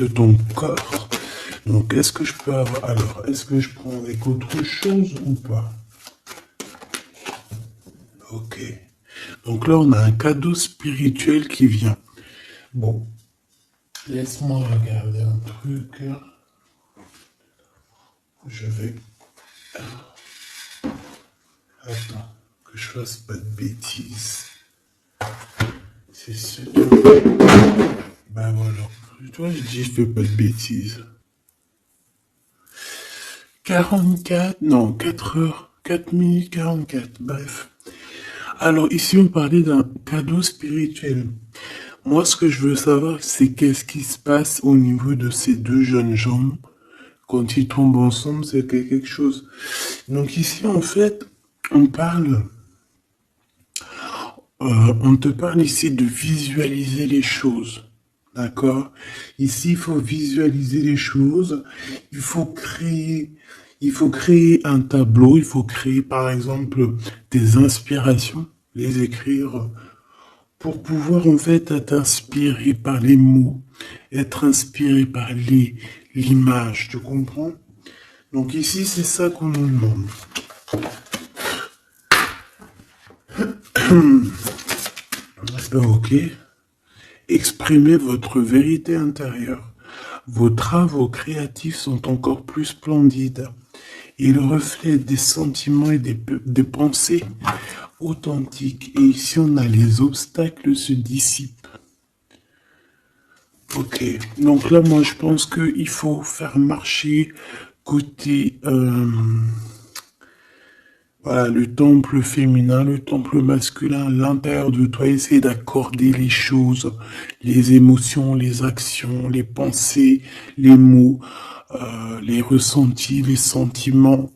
de ton corps. Donc, est-ce que je peux avoir... Alors, est-ce que je prends avec autre chose ou pas? Ok. Donc là, on a un cadeau spirituel qui vient. Bon, laisse-moi regarder un truc. Je vais... Attends, que je fasse pas de bêtises. C'est sûr. Ben voilà. Toi, je dis, je fais pas de bêtises. 44, non, 4 heures, 4 minutes 44, bref. Alors ici, on parlait d'un cadeau spirituel. Moi, ce que je veux savoir, c'est qu'est-ce qui se passe au niveau de ces deux jeunes gens. Quand ils tombent ensemble, c'est quelque chose. Donc ici, en fait, on parle... on te parle ici de visualiser les choses. D'accord? Ici, il faut visualiser les choses. Il faut créer, il faut créer un tableau. Il faut créer, par exemple, des inspirations, les écrire pour pouvoir, en fait, être inspiré par les mots, être inspiré par l'image. Tu comprends? Donc ici, c'est ça qu'on nous demande. Ok. Exprimez votre vérité intérieure. Vos travaux créatifs sont encore plus splendides. Ils reflètent des sentiments et des pensées authentiques. Et ici, on a les obstacles se dissipent. Ok. Donc là, moi, je pense qu'il faut faire marcher côté... voilà, le temple féminin, le temple masculin, l'intérieur de toi, essayer d'accorder les choses, les émotions, les actions, les pensées, les mots, les ressentis, les sentiments.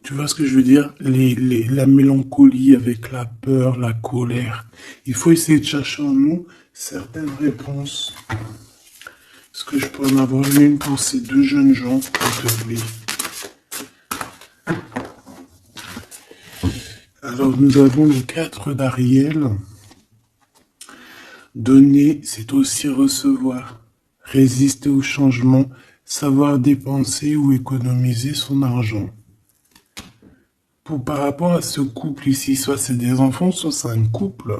Tu vois ce que je veux dire? La mélancolie avec la peur, la colère. Il faut essayer de chercher en nous certaines réponses. Est-ce que je peux en avoir une pour ces deux jeunes gens, s'il te plaît? Alors, nous avons le 4 d'Ariel. Donner, c'est aussi recevoir. Résister au changement, savoir dépenser ou économiser son argent. Par rapport à ce couple ici, soit c'est des enfants, soit c'est un couple.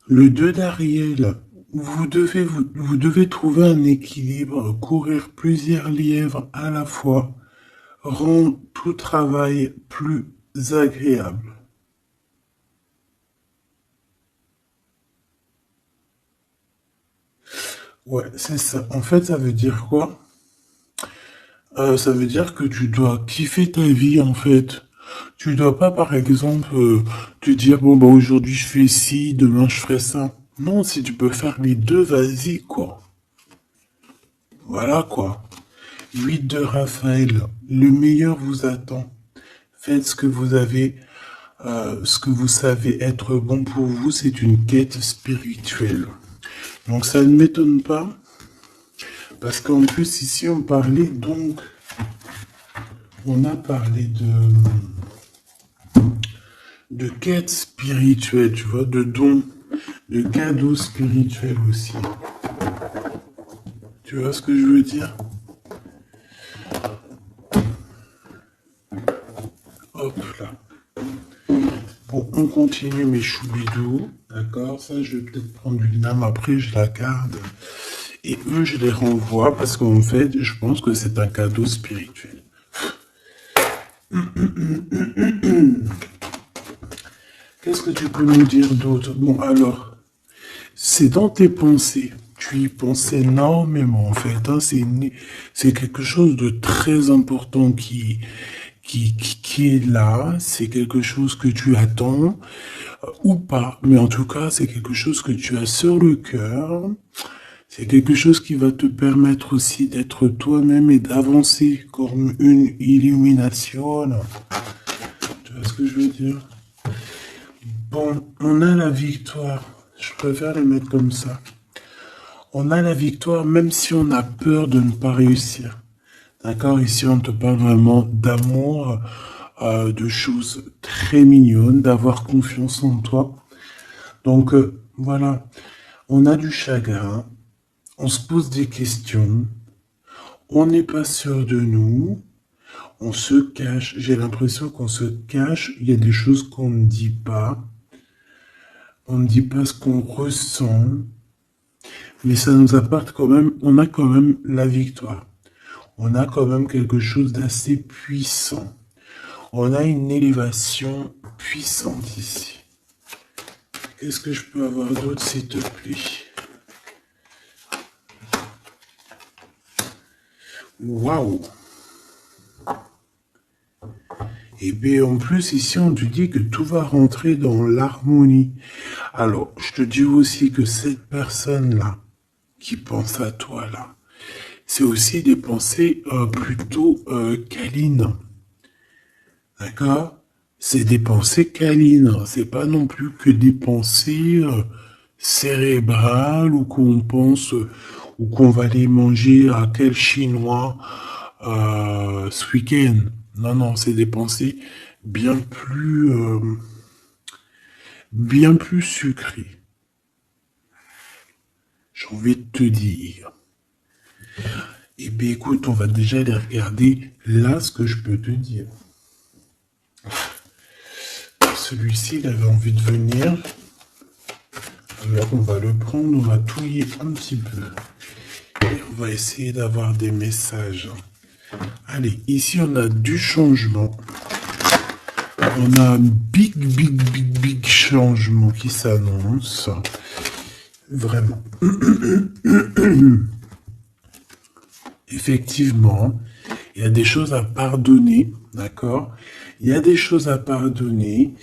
Le 2 d'Ariel, vous devez trouver un équilibre, courir plusieurs lièvres à la fois, rend tout travail plus agréable. Ouais, c'est ça. En fait, ça veut dire quoi? Ça veut dire que tu dois kiffer ta vie, en fait. Tu dois pas, par exemple, te dire, bon, bah, aujourd'hui je fais ci, demain je ferai ça. Non, si tu peux faire les deux, vas-y, quoi. Voilà, quoi. 8 de Raphaël, le meilleur vous attend. Faites ce que vous avez, ce que vous savez être bon pour vous, c'est une quête spirituelle. Donc ça ne m'étonne pas, parce qu'en plus ici on parlait donc, on a parlé de quête spirituelle, tu vois, de dons, de cadeaux spirituels aussi. Tu vois ce que je veux dire? Hop là. Bon, on continue mes choubidous, d'accord? Ça, je vais peut-être prendre une lame après, je la garde. Et eux, je les renvoie parce qu'en fait, je pense que c'est un cadeau spirituel. Qu'est-ce que tu peux nous dire d'autre? Bon, alors, c'est dans tes pensées. Tu y penses énormément, en fait. Hein. C'est quelque chose de très important qui est là. C'est quelque chose que tu attends ou pas. Mais en tout cas, c'est quelque chose que tu as sur le cœur. C'est quelque chose qui va te permettre aussi d'être toi-même et d'avancer comme une illumination. Tu vois ce que je veux dire? Bon, on a la victoire. Je préfère les mettre comme ça. On a la victoire même si on a peur de ne pas réussir. D'accord? Ici, on te parle vraiment d'amour, de choses très mignonnes, d'avoir confiance en toi. Donc, voilà. On a du chagrin. on se pose des questions, on n'est pas sûr de nous, on se cache. J'ai l'impression qu'on se cache, il y a des choses qu'on ne dit pas. On ne dit pas ce qu'on ressent, mais ça nous apporte quand même, on a quand même la victoire. On a quand même quelque chose d'assez puissant. On a une élévation puissante ici. Qu'est-ce que je peux avoir d'autre, s'il te plaît? Waouh! Et bien en plus, ici, on te dit que tout va rentrer dans l'harmonie. Alors, je te dis aussi que cette personne-là, qui pense à toi, là, c'est aussi des pensées plutôt câlines. D'accord? C'est des pensées câlines. C'est pas non plus que des pensées cérébrales ou qu'on pense ou qu'on va aller manger à quel chinois ce week-end. Non, non, c'est des pensées bien bien plus sucrées. J'ai envie de te dire. Eh bien, écoute, on va déjà aller regarder là ce que je peux te dire. Celui-ci, il avait envie de venir. Alors, on va le prendre, on va touiller un petit peu. Et on va essayer d'avoir des messages. Allez, ici, on a du changement. On a un big changement qui s'annonce. Vraiment. Effectivement, il y a des choses à pardonner, d'accord? Il y a des choses à pardonner.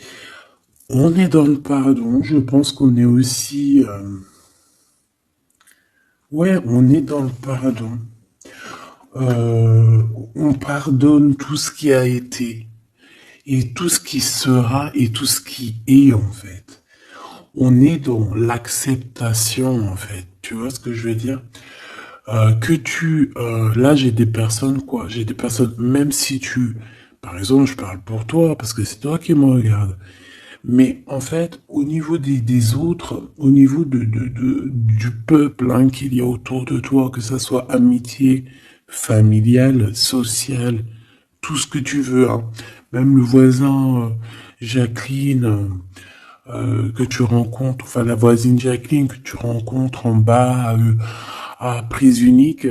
On est dans le pardon. Je pense qu'on est aussi... Ouais, on est dans le pardon. On pardonne tout ce qui a été et tout ce qui sera et tout ce qui est en fait. On est dans l'acceptation en fait. Tu vois ce que je veux dire? Là j'ai des personnes quoi, j'ai des personnes, même si par exemple je parle pour toi parce que c'est toi qui me regardes, mais en fait au niveau des autres, au niveau du peuple hein, qu'il y a autour de toi, que ça soit amitié, familiale, sociale, tout ce que tu veux, hein. Même le voisin Jacqueline que tu rencontres, enfin la voisine Jacqueline que tu rencontres en bas à prise unique,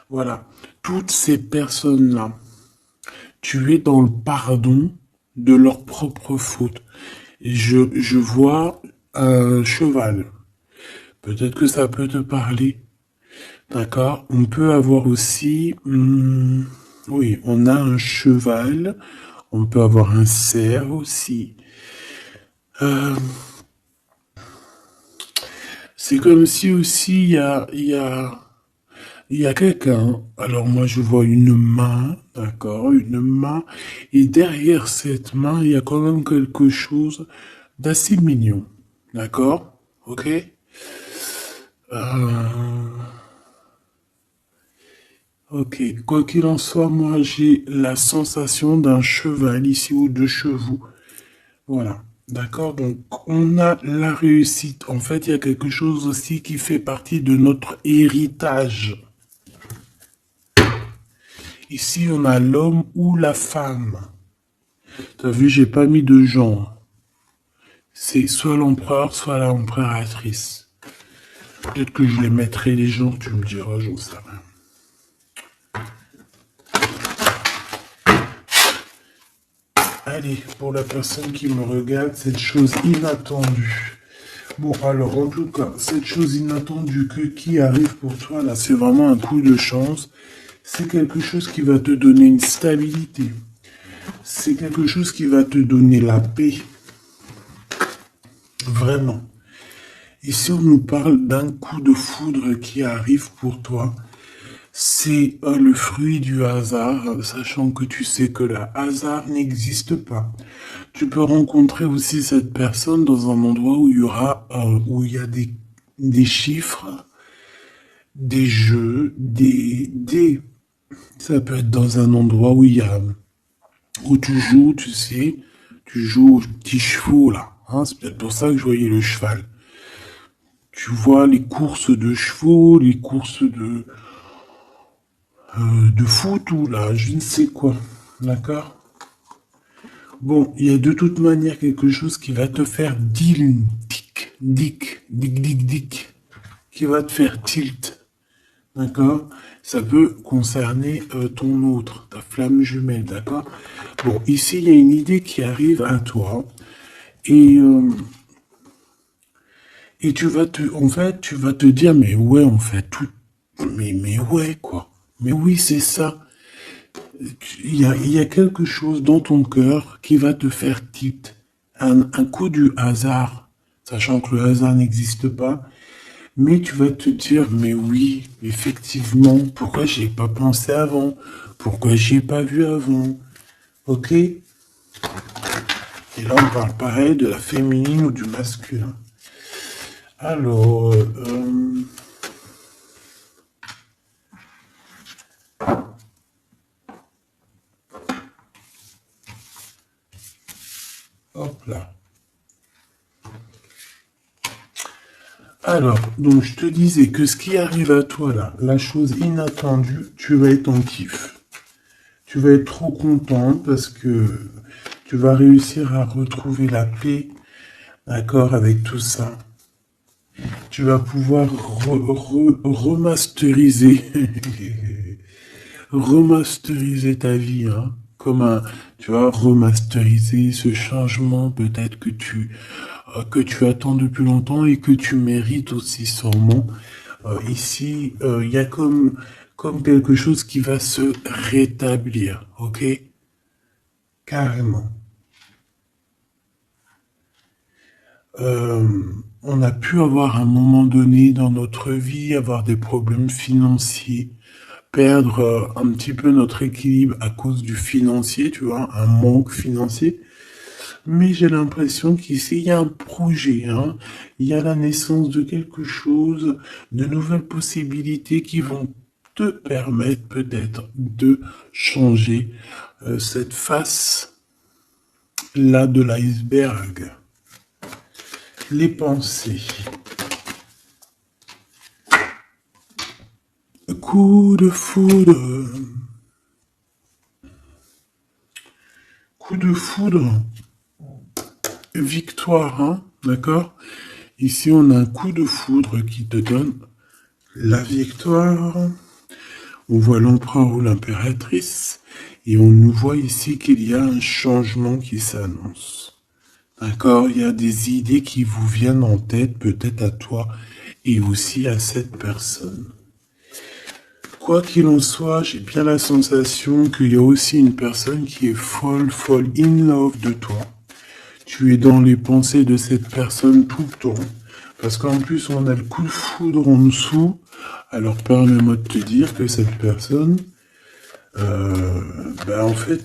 voilà, toutes ces personnes-là, tu es dans le pardon de leurs propres fautes. Je vois un cheval. Peut-être que ça peut te parler. D'accord? On peut avoir aussi... oui, on a un cheval. On peut avoir un cerf aussi. C'est comme si aussi il y a quelqu'un. Alors moi je vois une main, d'accord, une main. Et derrière cette main, il y a quand même quelque chose d'assez mignon. D'accord? Ok? Ok. Quoi qu'il en soit, moi j'ai la sensation d'un cheval ici ou de chevaux. Voilà. D'accord, donc on a la réussite. En fait, il y a quelque chose aussi qui fait partie de notre héritage. Ici, on a l'homme ou la femme. T'as vu, j'ai pas mis de genre. C'est soit l'empereur, soit l'impératrice. Peut-être que je les mettrai les gens, tu me diras, j'en sais rien. Allez, pour la personne qui me regarde, cette chose inattendue. Bon, alors, en tout cas, cette chose inattendue qui arrive pour toi, là, c'est vraiment un coup de chance. C'est quelque chose qui va te donner une stabilité. C'est quelque chose qui va te donner la paix. Vraiment. Ici, on nous parle d'un coup de foudre qui arrive pour toi. C'est le fruit du hasard, sachant que tu sais que le hasard n'existe pas. Tu peux rencontrer aussi cette personne dans un endroit où où il y a des chiffres, des jeux, ça peut être dans un endroit où tu joues, tu sais, tu joues aux petits chevaux là. Hein, c'est peut-être pour ça que je voyais le cheval. Tu vois les courses de chevaux, les courses de foot ou là, je ne sais quoi. D'accord? Bon, il y a de toute manière quelque chose qui va te faire dick, qui va te faire tilt. D'accord? Ça peut concerner ton autre, ta flamme jumelle, d'accord? Bon, ici, il y a une idée qui arrive à toi et, euh, et en fait, tu vas te dire, mais ouais, en fait, mais ouais, quoi. Mais oui, c'est ça. Il y a quelque chose dans ton cœur qui va te faire tilt. Un coup du hasard, sachant que le hasard n'existe pas, mais tu vas te dire, mais oui, effectivement, pourquoi j'y ai pas pensé avant? Pourquoi j'y ai pas vu avant? Ok? Et là, on parle pareil de la féminine ou du masculin. Alors, hop là. Alors, donc je te disais que ce qui arrive à toi là, la chose inattendue, tu vas être en kiff. Tu vas être trop content parce que tu vas réussir à retrouver la paix, d'accord, avec tout ça. Tu vas pouvoir remasteriser, remasteriser ta vie, hein, comme tu vas remasteriser ce changement peut-être que tu attends depuis longtemps et que tu mérites aussi sûrement. Ici, il y a comme quelque chose qui va se rétablir, ok? Carrément. Euh, on a pu avoir à un moment donné dans notre vie, avoir des problèmes financiers, perdre un petit peu notre équilibre à cause du financier, tu vois, un manque financier. Mais j'ai l'impression qu'ici, il y a un projet, hein. Il y a la naissance de quelque chose, de nouvelles possibilités qui vont te permettre peut-être de changer cette face-là de l'iceberg. Les pensées. Coup de foudre. Coup de foudre. Victoire, hein, d'accord? Ici, on a un coup de foudre qui te donne la victoire. On voit l'empereur ou l'impératrice et on nous voit ici qu'il y a un changement qui s'annonce. D'accord? Il y a des idées qui vous viennent en tête, peut-être à toi et aussi à cette personne. Quoi qu'il en soit, j'ai bien la sensation qu'il y a aussi une personne qui est folle in love de toi. Tu es dans les pensées de cette personne tout le temps. Parce qu'en plus, on a le coup de foudre en dessous. Alors, permets-moi de te dire que cette personne, en fait,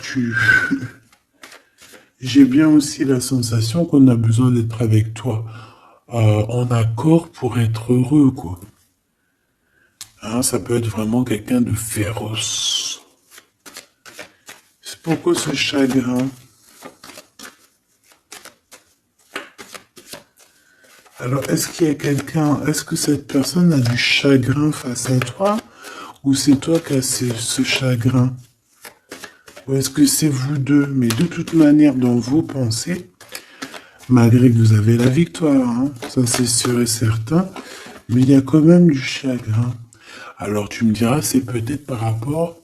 j'ai bien aussi la sensation qu'on a besoin d'être avec toi en accord pour être heureux, quoi. Hein, ça peut être vraiment quelqu'un de féroce. C'est pourquoi ce chagrin? Alors, est-ce qu'il y a est-ce que cette personne a du chagrin face à toi, ou c'est toi qui as ce chagrin? Ou est-ce que c'est vous deux? Mais de toute manière, dans vos pensées, malgré que vous avez la victoire, hein, ça c'est sûr et certain, mais il y a quand même du chagrin. Alors tu me diras, c'est peut-être par rapport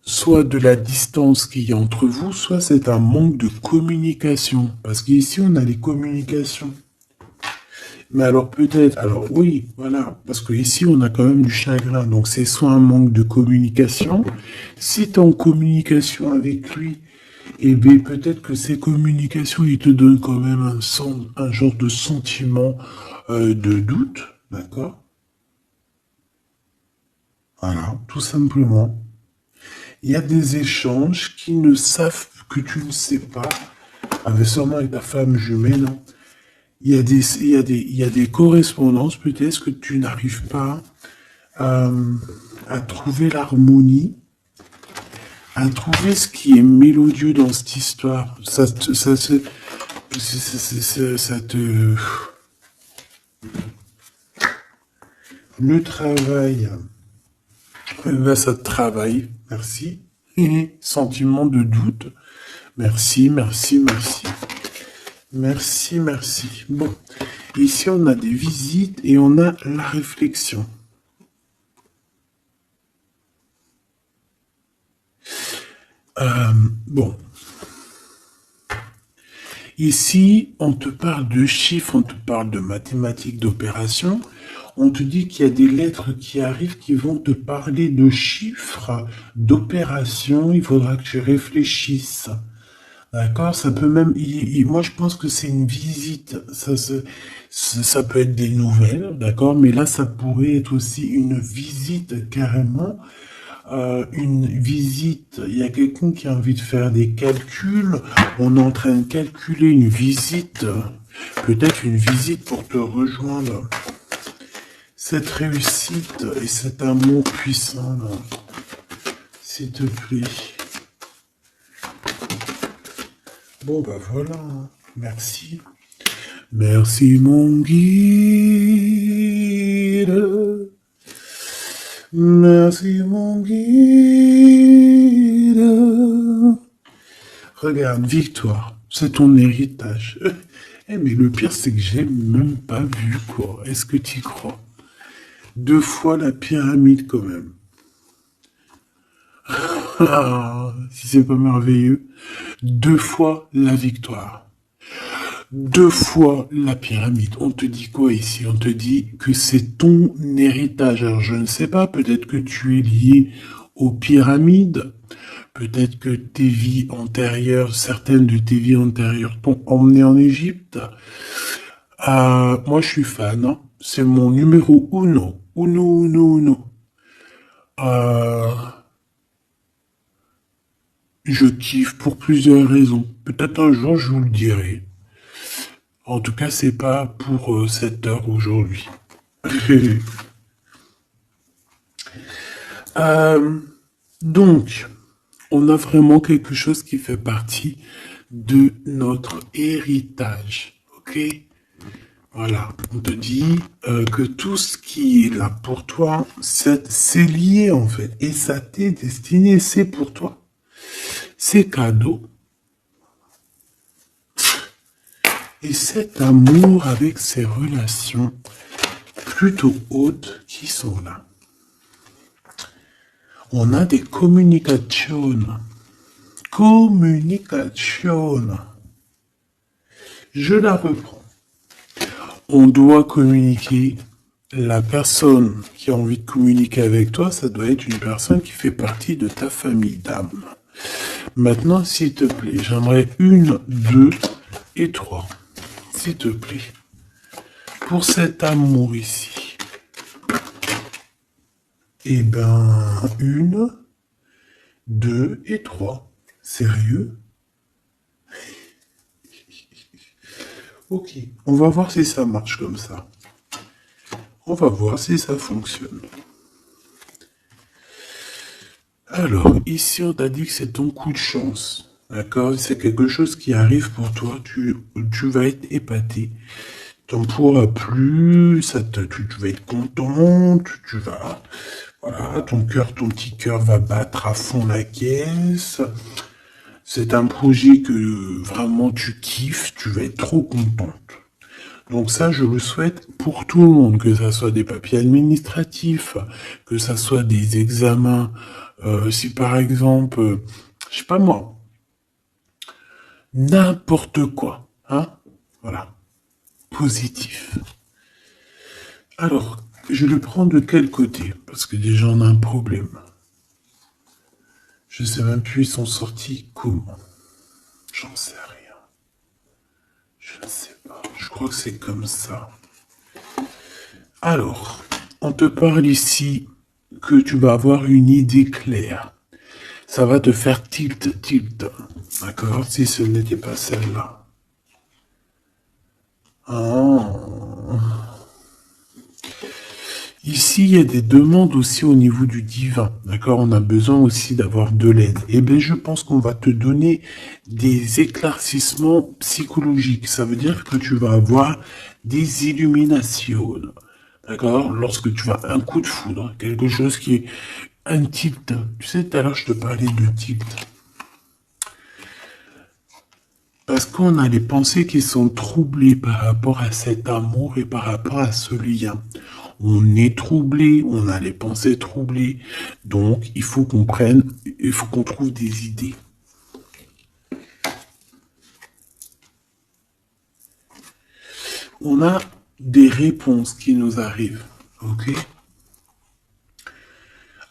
soit de la distance qu'il y a entre vous, soit c'est un manque de communication. Parce qu'ici, on a les communications. Mais alors peut-être, alors oui, voilà, parce que ici on a quand même du chagrin, donc c'est soit un manque de communication. Si tu es en communication avec lui, eh bien peut-être que ces communications, il te donnent quand même un genre de sentiment de doute, d'accord? Voilà, tout simplement. Il y a des échanges qui ne savent que tu ne sais pas, avec sûrement avec ta femme jumelle, hein. Il y a des correspondances peut-être que tu n'arrives pas à, à trouver l'harmonie, à trouver ce qui est mélodieux dans cette histoire. Ça te, Le travail, ça te travaille, merci. Sentiment de doute, merci, merci, merci. Merci, merci. Bon, ici on a des visites et on a la réflexion. Bon. Ici, on te parle de chiffres, on te parle de mathématiques, d'opérations. On te dit qu'il y a des lettres qui arrivent qui vont te parler de chiffres, d'opérations. Il faudra que tu réfléchisses. D'accord? Ça peut même... moi, je pense que c'est une visite. Ça peut être des nouvelles, d'accord? Mais là, ça pourrait être aussi une visite carrément. Une visite, il y a quelqu'un qui a envie de faire des calculs, on est en train de calculer une visite, peut-être une visite pour te rejoindre. Cette réussite et cet amour puissant, là, s'il te plaît. Bon, bah voilà, hein. Merci. Merci mon guide. Merci mon guide. Regarde, victoire, c'est ton héritage. Eh, mais le pire, c'est que j'ai même pas vu, quoi. Est-ce que tu y crois? 2 fois la pyramide, quand même. Si c'est pas merveilleux. 2 fois la victoire. 2 fois la pyramide. On te dit quoi ici? On te dit que c'est ton héritage. Alors je ne sais pas, peut-être que tu es lié aux pyramides. Peut-être que tes vies antérieures, certaines de tes vies antérieures t'ont emmené en Égypte. Moi je suis fan, hein. C'est mon numéro uno. Uno, uno, uno. Je kiffe pour plusieurs raisons. Peut-être un jour je vous le dirai. En tout cas, c'est pas pour cette heure aujourd'hui. Donc, on a vraiment quelque chose qui fait partie de notre héritage. Ok? Voilà, on te dit que tout ce qui est là pour toi, c'est lié en fait. Et ça t'est destiné, c'est pour toi. C'est cadeau. Et cet amour avec ces relations plutôt hautes qui sont là. On a des communications. Communication. Je la reprends. On doit communiquer. La personne qui a envie de communiquer avec toi, ça doit être une personne qui fait partie de ta famille d'âme. Maintenant, s'il te plaît, j'aimerais 1, 2 et 3. S'il te plaît. Pour cet amour ici. Eh ben, 1, 2 et 3. Sérieux? Ok, on va voir si ça marche comme ça. On va voir si ça fonctionne. Alors, ici, on t'a dit que c'est ton coup de chance. D'accord? C'est quelque chose qui arrive pour toi. Tu vas être épaté. T'en pourras plus. Tu vas être content. Tu vas... Voilà, ton petit cœur va battre à fond la caisse. C'est un projet que vraiment tu kiffes. Tu vas être trop contente. Donc ça, je le souhaite pour tout le monde, que ça soit des papiers administratifs, que ça soit des examens. Si par exemple, je sais pas moi, n'importe quoi, hein, voilà, positif. Alors, je le prends de quel côté? Parce que déjà on a un problème. Je sais même plus ils sont sortis comment. J'en sais rien. Je ne sais pas. Je crois que c'est comme ça. Alors, on te parle ici que tu vas avoir une idée claire. Ça va te faire tilt. D'accord? Si ce n'était pas celle-là. Ici, il y a des demandes aussi au niveau du divin. D'accord? On a besoin aussi d'avoir de l'aide. Eh bien, je pense qu'on va te donner des éclaircissements psychologiques. Ça veut dire que tu vas avoir des illuminations. D'accord? Lorsque tu as un coup de foudre, quelque chose qui est un tilt. Tu sais, tout à l'heure, je te parlais de tilt. Parce qu'on a les pensées qui sont troublées par rapport à cet amour et par rapport à ce lien. On est troublé, on a les pensées troublées. Donc, il faut il faut qu'on trouve des idées. On a des réponses qui nous arrivent. Ok?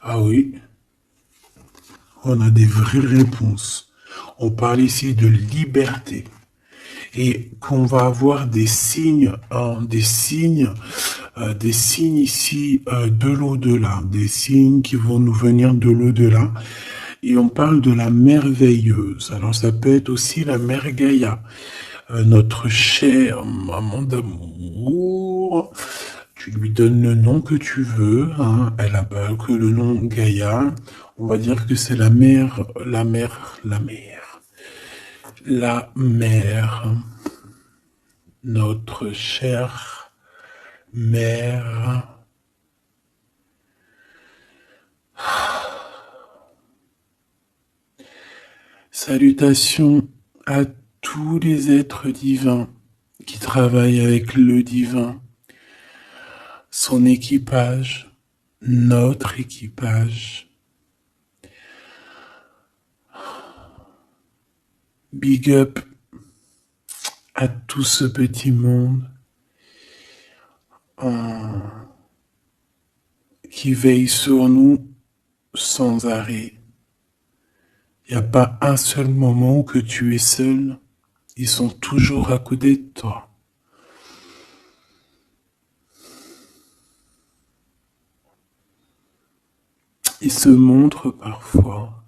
Ah oui, on a des vraies réponses. On parle ici de liberté. Et qu'on va avoir des signes, des signes ici de l'au-delà, des signes qui vont nous venir de l'au-delà. Et on parle de la merveilleuse. Alors ça peut être aussi la mère Gaïa, notre chère maman d'amour. Tu lui donnes le nom que tu veux. Hein. Elle n'a pas que le nom Gaïa. On va dire que c'est la mère, la mère, notre chère mère. Salutations à tous les êtres divins qui travaillent avec le divin, son équipage, notre équipage. Big up à tout ce petit monde qui veille sur nous sans arrêt. Il n'y a pas un seul moment où que tu es seul. Ils sont toujours à côté de toi. Ils se montrent parfois.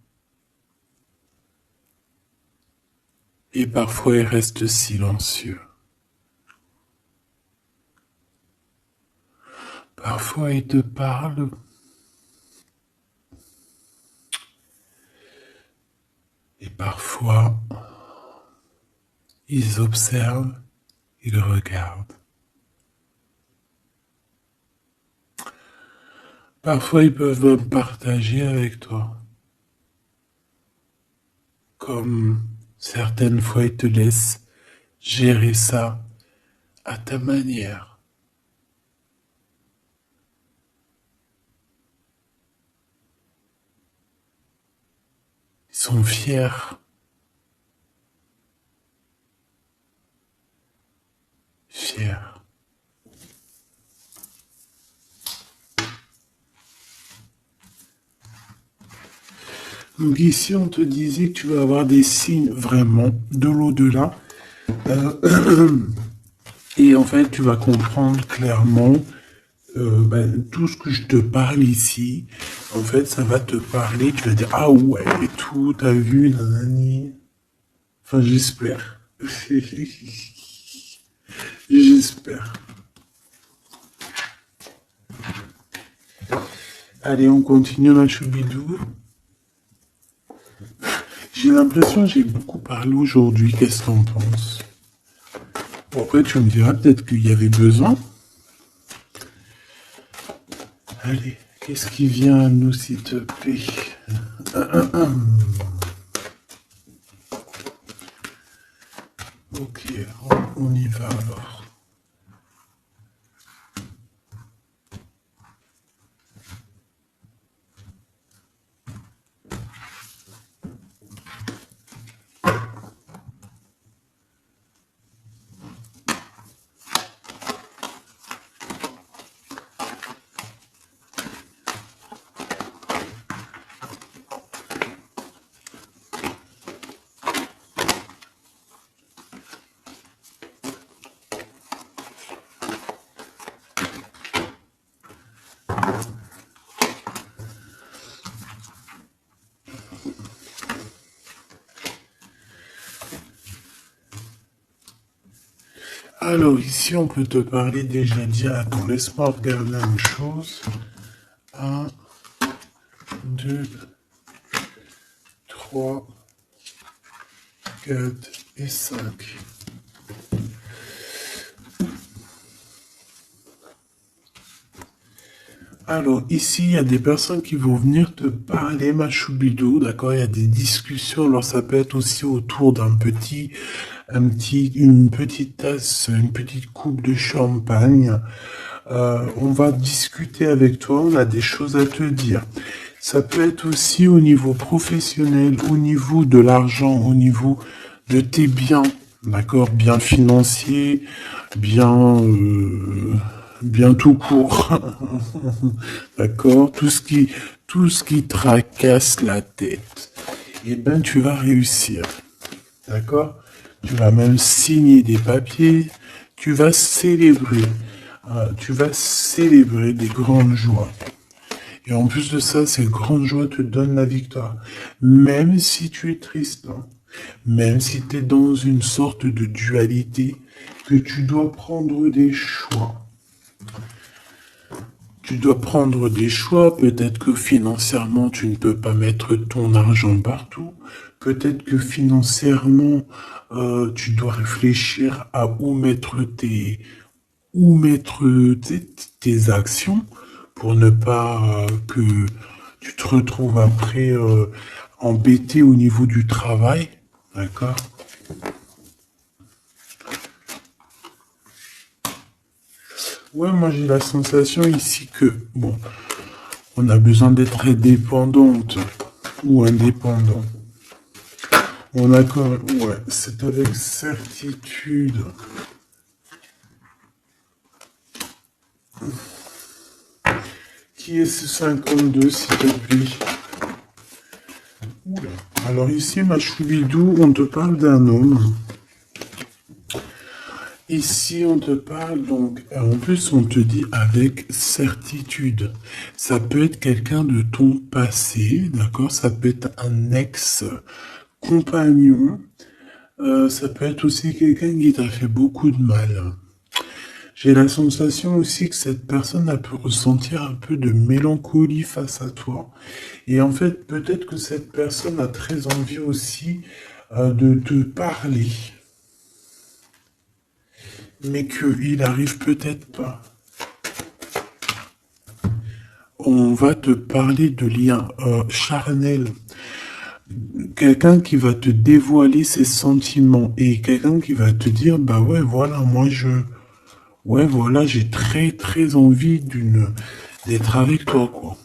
Et parfois ils restent silencieux. Parfois ils te parlent. Et parfois ils observent, ils regardent. Parfois ils peuvent partager avec toi. Comme certaines fois ils te laissent gérer ça à ta manière. Ils sont fiers. Fiers. Donc ici, on te disait que tu vas avoir des signes vraiment de l'au-delà. Et en fait, tu vas comprendre clairement tout ce que je te parle ici. En fait, ça va te parler. Tu vas dire, ah ouais, et tout, t'as vu, nanani. Enfin, j'espère. J'espère. Allez, on continue ma choubidou. J'ai l'impression que j'ai beaucoup parlé aujourd'hui. Qu'est-ce que t'en penses? Bon, après, tu me diras peut-être qu'il y avait besoin. Allez, qu'est-ce qui vient à nous, s'il te plaît? Ok, on y va alors. Alors ici, on peut te parler déjà dire, attends, laisse-moi regarder une chose. 1, 2, 3, 4 et 5. Alors, ici, il y a des personnes qui vont venir te parler, ma choubidou, d'accord? Il y a des discussions. Alors, ça peut être aussi autour une petite tasse, une petite coupe de champagne. On va discuter avec toi, on a des choses à te dire. Ça peut être aussi au niveau professionnel, au niveau de l'argent, au niveau de tes biens, d'accord? Bien financier, bien, bien tout court, d'accord? Tout ce qui tracasse la tête, eh ben, tu vas réussir, d'accord? Tu vas même signer des papiers, tu vas célébrer, tu vas célébrer des grandes joies. Et en plus de ça, ces grandes joies te donnent la victoire. Même si tu es triste, hein, même si tu es dans une sorte de dualité, que tu dois prendre des choix. Tu dois prendre des choix, peut-être que financièrement, tu ne peux pas mettre ton argent partout. Peut-être que financièrement, tu dois réfléchir à où mettre tes actions pour ne pas que tu te retrouves après embêté au niveau du travail. D'accord? Ouais, moi j'ai la sensation ici que, bon, on a besoin d'être indépendante ou indépendant. On a quand même, ouais, c'est avec certitude. Qui est ce 52, s'il te plaît? Oula. Alors ici, ma choubidou, on te parle d'un homme. Ici, on te parle donc, en plus, on te dit avec certitude. Ça peut être quelqu'un de ton passé, d'accord? Ça peut être un ex-compagnon. Ça peut être aussi quelqu'un qui t'a fait beaucoup de mal. J'ai la sensation aussi que cette personne a pu ressentir un peu de mélancolie face à toi. Et en fait, peut-être que cette personne a très envie aussi de te parler, mais qu'il arrive peut-être pas. On va te parler de liens charnels. Quelqu'un qui va te dévoiler ses sentiments et quelqu'un qui va te dire, bah ouais, voilà, ouais, voilà, j'ai très, très envie d'être avec toi, quoi.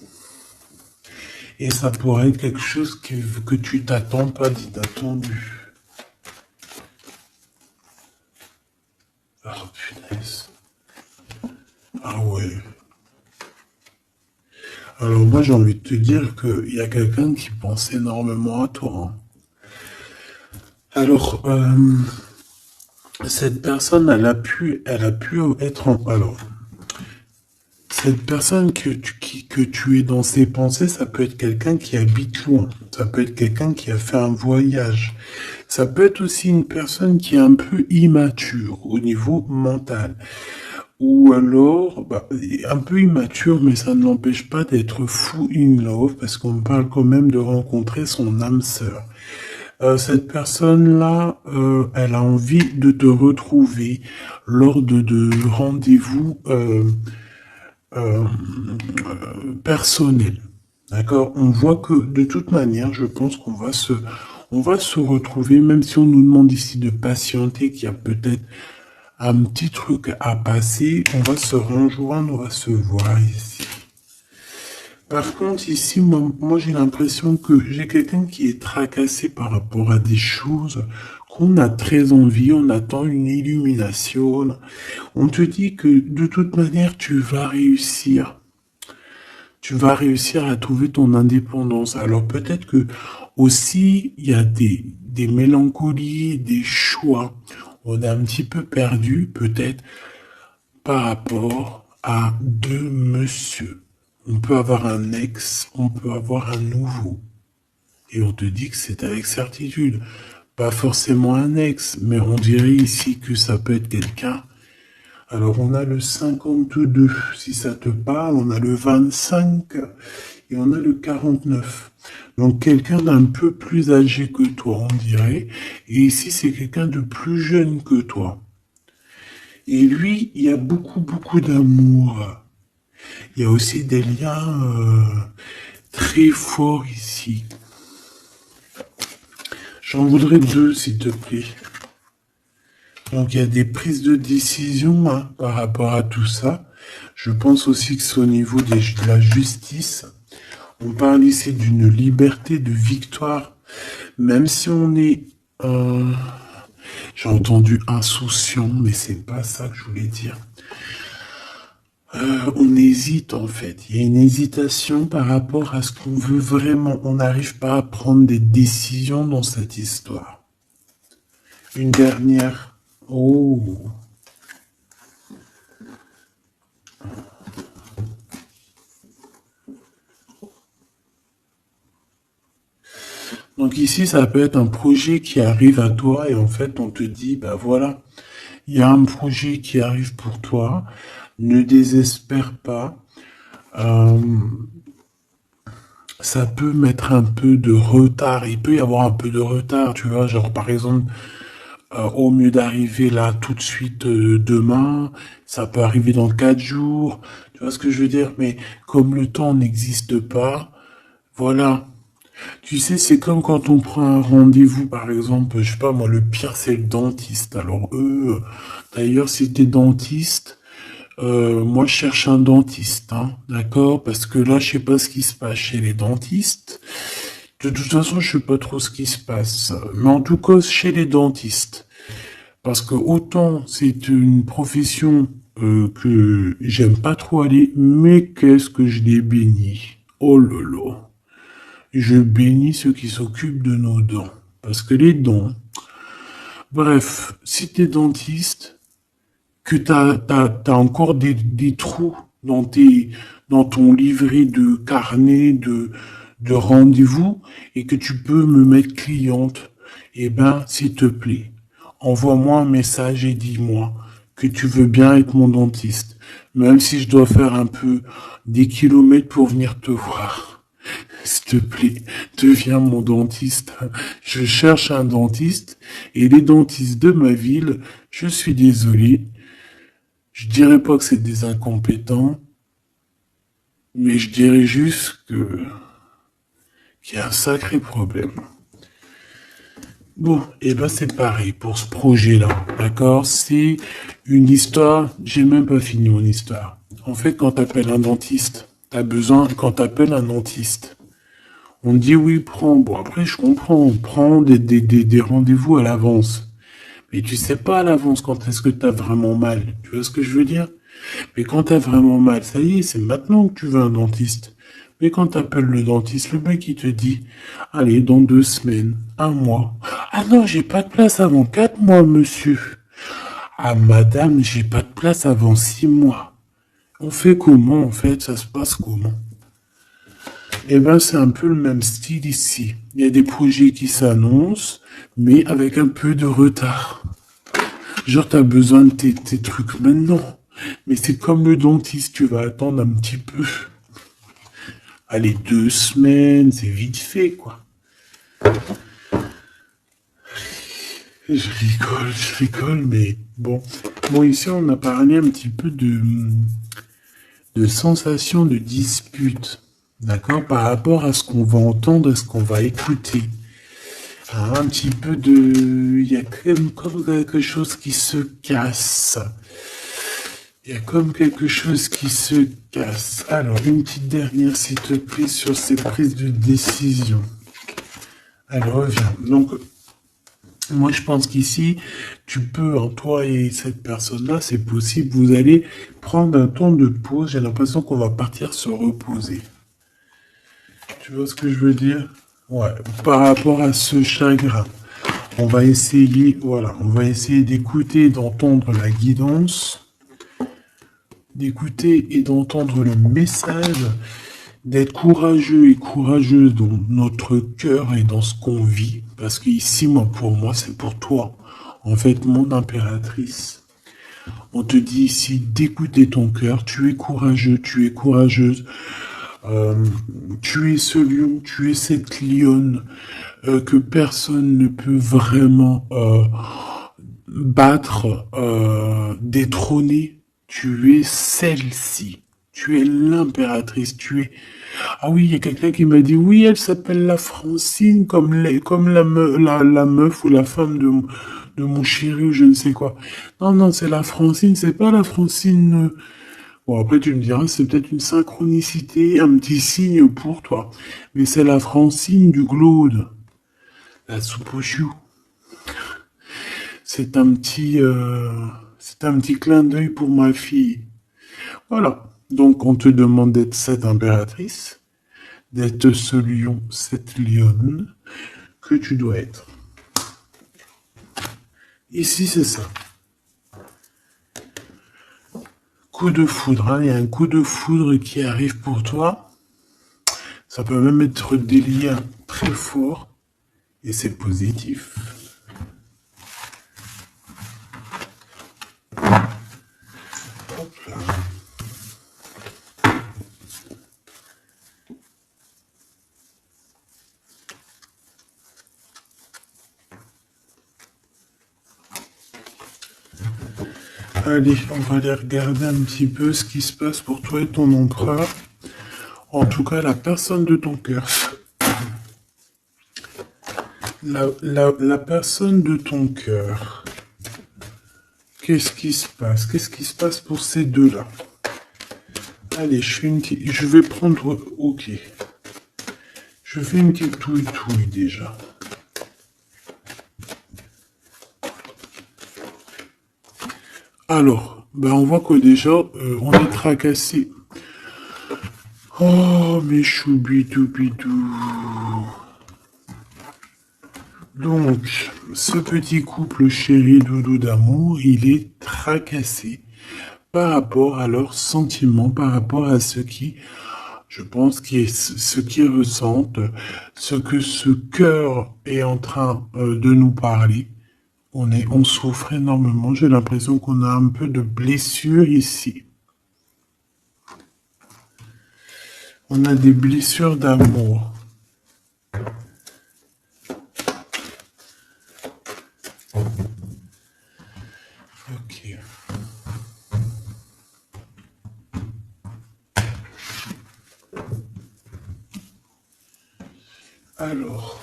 Et ça pourrait être quelque chose que tu t'attends pas d'inattendu. Ah, punaise. Ah ouais. Alors moi j'ai envie de te dire qu'il y a quelqu'un qui pense énormément à toi, hein. Alors, cette personne, elle a pu être alors, cette personne que tu es dans ses pensées, ça peut être quelqu'un qui habite loin, ça peut être quelqu'un qui a fait un voyage, ça peut être aussi une personne qui est un peu immature au niveau mental. Ou alors, bah, un peu immature, mais ça ne l'empêche pas d'être fou in love, parce qu'on parle quand même de rencontrer son âme sœur. Cette personne-là, elle a envie de te retrouver lors de rendez-vous euh, personnels. D'accord? On voit que de toute manière, je pense on va se retrouver, même si on nous demande ici de patienter, qu'il y a peut-être un petit truc à passer, on va se rejoindre, on va se voir ici. Par contre, ici, moi j'ai l'impression que j'ai quelqu'un qui est tracassé par rapport à des choses qu'on a très envie, on attend une illumination. On te dit que de toute manière, tu vas réussir. Tu vas réussir à trouver ton indépendance. Alors peut-être que aussi, il y a des mélancolies, des choix. On est un petit peu perdu, peut-être, par rapport à deux monsieur. On peut avoir un ex, on peut avoir un nouveau. Et on te dit que c'est avec certitude. Pas forcément un ex, mais on dirait ici que ça peut être quelqu'un. Alors on a le 52, si ça te parle, on a le 25 et on a le 49. Donc quelqu'un d'un peu plus âgé que toi, on dirait. Et ici, c'est quelqu'un de plus jeune que toi. Et lui, il y a beaucoup, beaucoup d'amour. Il y a aussi des liens très forts ici. J'en voudrais deux, s'il te plaît. Donc, il y a des prises de décision hein, par rapport à tout ça. Je pense aussi que c'est au niveau de la justice. On parle ici d'une liberté de victoire. Même si on est... j'ai entendu insouciant, mais c'est pas ça que je voulais dire. On hésite en fait. Il y a une hésitation par rapport à ce qu'on veut vraiment. On n'arrive pas à prendre des décisions dans cette histoire. Une dernière. Oh. Donc ici, ça peut être un projet qui arrive à toi et en fait, on te dit, bah voilà, il y a un projet qui arrive pour toi. Ne désespère pas. Euh, ça peut mettre un peu de retard. Il peut y avoir un peu de retard, tu vois. Genre, par exemple, au mieux d'arriver là tout de suite demain, ça peut arriver dans 4 jours. Tu vois ce que je veux dire? Mais comme le temps n'existe pas, voilà. Tu sais, c'est comme quand on prend un rendez-vous, par exemple, je sais pas moi, le pire c'est le dentiste. Alors eux, d'ailleurs, si t'es dentiste, moi je cherche un dentiste, hein, d'accord? Parce que là, je sais pas ce qui se passe chez les dentistes. De toute façon, je sais pas trop ce qui se passe. Mais en tout cas, chez les dentistes. Parce que autant c'est une profession que j'aime pas trop aller, mais qu'est-ce que je l'ai béni. Oh lolo. Je bénis ceux qui s'occupent de nos dents. Parce que les dents... Bref, si t'es dentiste, que t'as encore des trous dans ton livret de carnet de rendez-vous et que tu peux me mettre cliente, eh ben, s'il te plaît, envoie-moi un message et dis-moi que tu veux bien être mon dentiste, même si je dois faire un peu des kilomètres pour venir te voir. S'il te plaît, deviens mon dentiste. Je cherche un dentiste et les dentistes de ma ville, je suis désolé, je dirais pas que c'est des incompétents, mais je dirais juste qu'il y a un sacré problème. Bon, et ben c'est pareil pour ce projet-là, d'accord? C'est une histoire, j'ai même pas fini mon histoire. En fait, quand t'appelles un dentiste, quand t'appelles un dentiste, on te dit oui, prends, bon après je comprends, prends des rendez-vous à l'avance. Mais tu sais pas à l'avance quand est-ce que t'as vraiment mal. Tu vois ce que je veux dire? Mais quand t'as vraiment mal, ça y est, c'est maintenant que tu veux un dentiste. Mais quand t'appelles le dentiste, le mec il te dit, allez, dans 2 semaines, un mois. Ah non, j'ai pas de place avant 4 mois, monsieur. Ah madame, j'ai pas de place avant 6 mois. On fait comment en fait? Ça se passe comment? Eh ben, c'est un peu le même style ici. Il y a des projets qui s'annoncent, mais avec un peu de retard. Genre, t'as besoin de tes trucs maintenant. Mais c'est comme le dentiste, tu vas attendre un petit peu. Allez, 2 semaines, c'est vite fait, quoi. Je rigole, mais bon. Bon, ici, on a parlé un petit peu de sensation de dispute. D'accord? Par rapport à ce qu'on va entendre et ce qu'on va écouter. Un petit peu de... Il y a comme quelque chose qui se casse. Il y a comme quelque chose qui se casse. Alors, une petite dernière, s'il te plaît, sur ces prises de décision. Alors, reviens. Donc, moi, je pense qu'ici, tu peux, en toi et cette personne-là, c'est possible, vous allez prendre un temps de pause. J'ai l'impression qu'on va partir se reposer. Tu vois ce que je veux dire? Ouais, par rapport à ce chagrin. On va essayer, voilà, on va essayer d'écouter, d'entendre la guidance, d'écouter et d'entendre le message, d'être courageux et courageuse dans notre cœur et dans ce qu'on vit. Parce qu'ici, moi, pour moi, c'est pour toi. En fait, mon impératrice. On te dit ici d'écouter ton cœur. Tu es courageux, tu es courageuse. Tu es ce lion, tu es cette lionne que personne ne peut vraiment battre, détrôner. Tu es celle-ci. Tu es l'impératrice, tu es... Ah oui, il y a quelqu'un qui m'a dit, oui, elle s'appelle la Francine, comme la meuf ou la femme de mon chéri ou je ne sais quoi. Non, non, c'est la Francine, c'est pas la Francine. Bon, après, tu me diras, c'est peut-être une synchronicité, un petit signe pour toi. Mais c'est la Francine du Glaude, la soupe aux choux. C'est un petit clin d'œil pour ma fille. Voilà. Donc, on te demande d'être cette impératrice, d'être ce lion, cette lionne que tu dois être. Ici, c'est ça. Coup de foudre, hein. Il y a un coup de foudre qui arrive pour toi. Ça peut même être des liens très forts et c'est positif. Hop là. Allez, on va aller regarder un petit peu ce qui se passe pour toi et ton empereur. En tout cas, la personne de ton cœur. La personne de ton cœur. Qu'est-ce qui se passe? Qu'est-ce qui se passe pour ces deux-là? Allez, je vais prendre... Ok. Je fais une petite touille déjà. Alors, ben on voit que déjà, on est tracassé. Oh, mes choubidou-bidou. Donc, ce petit couple chéri doudou d'amour, il est tracassé par rapport à leurs sentiments, par rapport à ce qui, je pense, ce qu'ils ressentent, ce que ce cœur est en train de nous parler. On souffre énormément. J'ai l'impression qu'on a un peu de blessure ici. On a des blessures d'amour. Ok. Alors.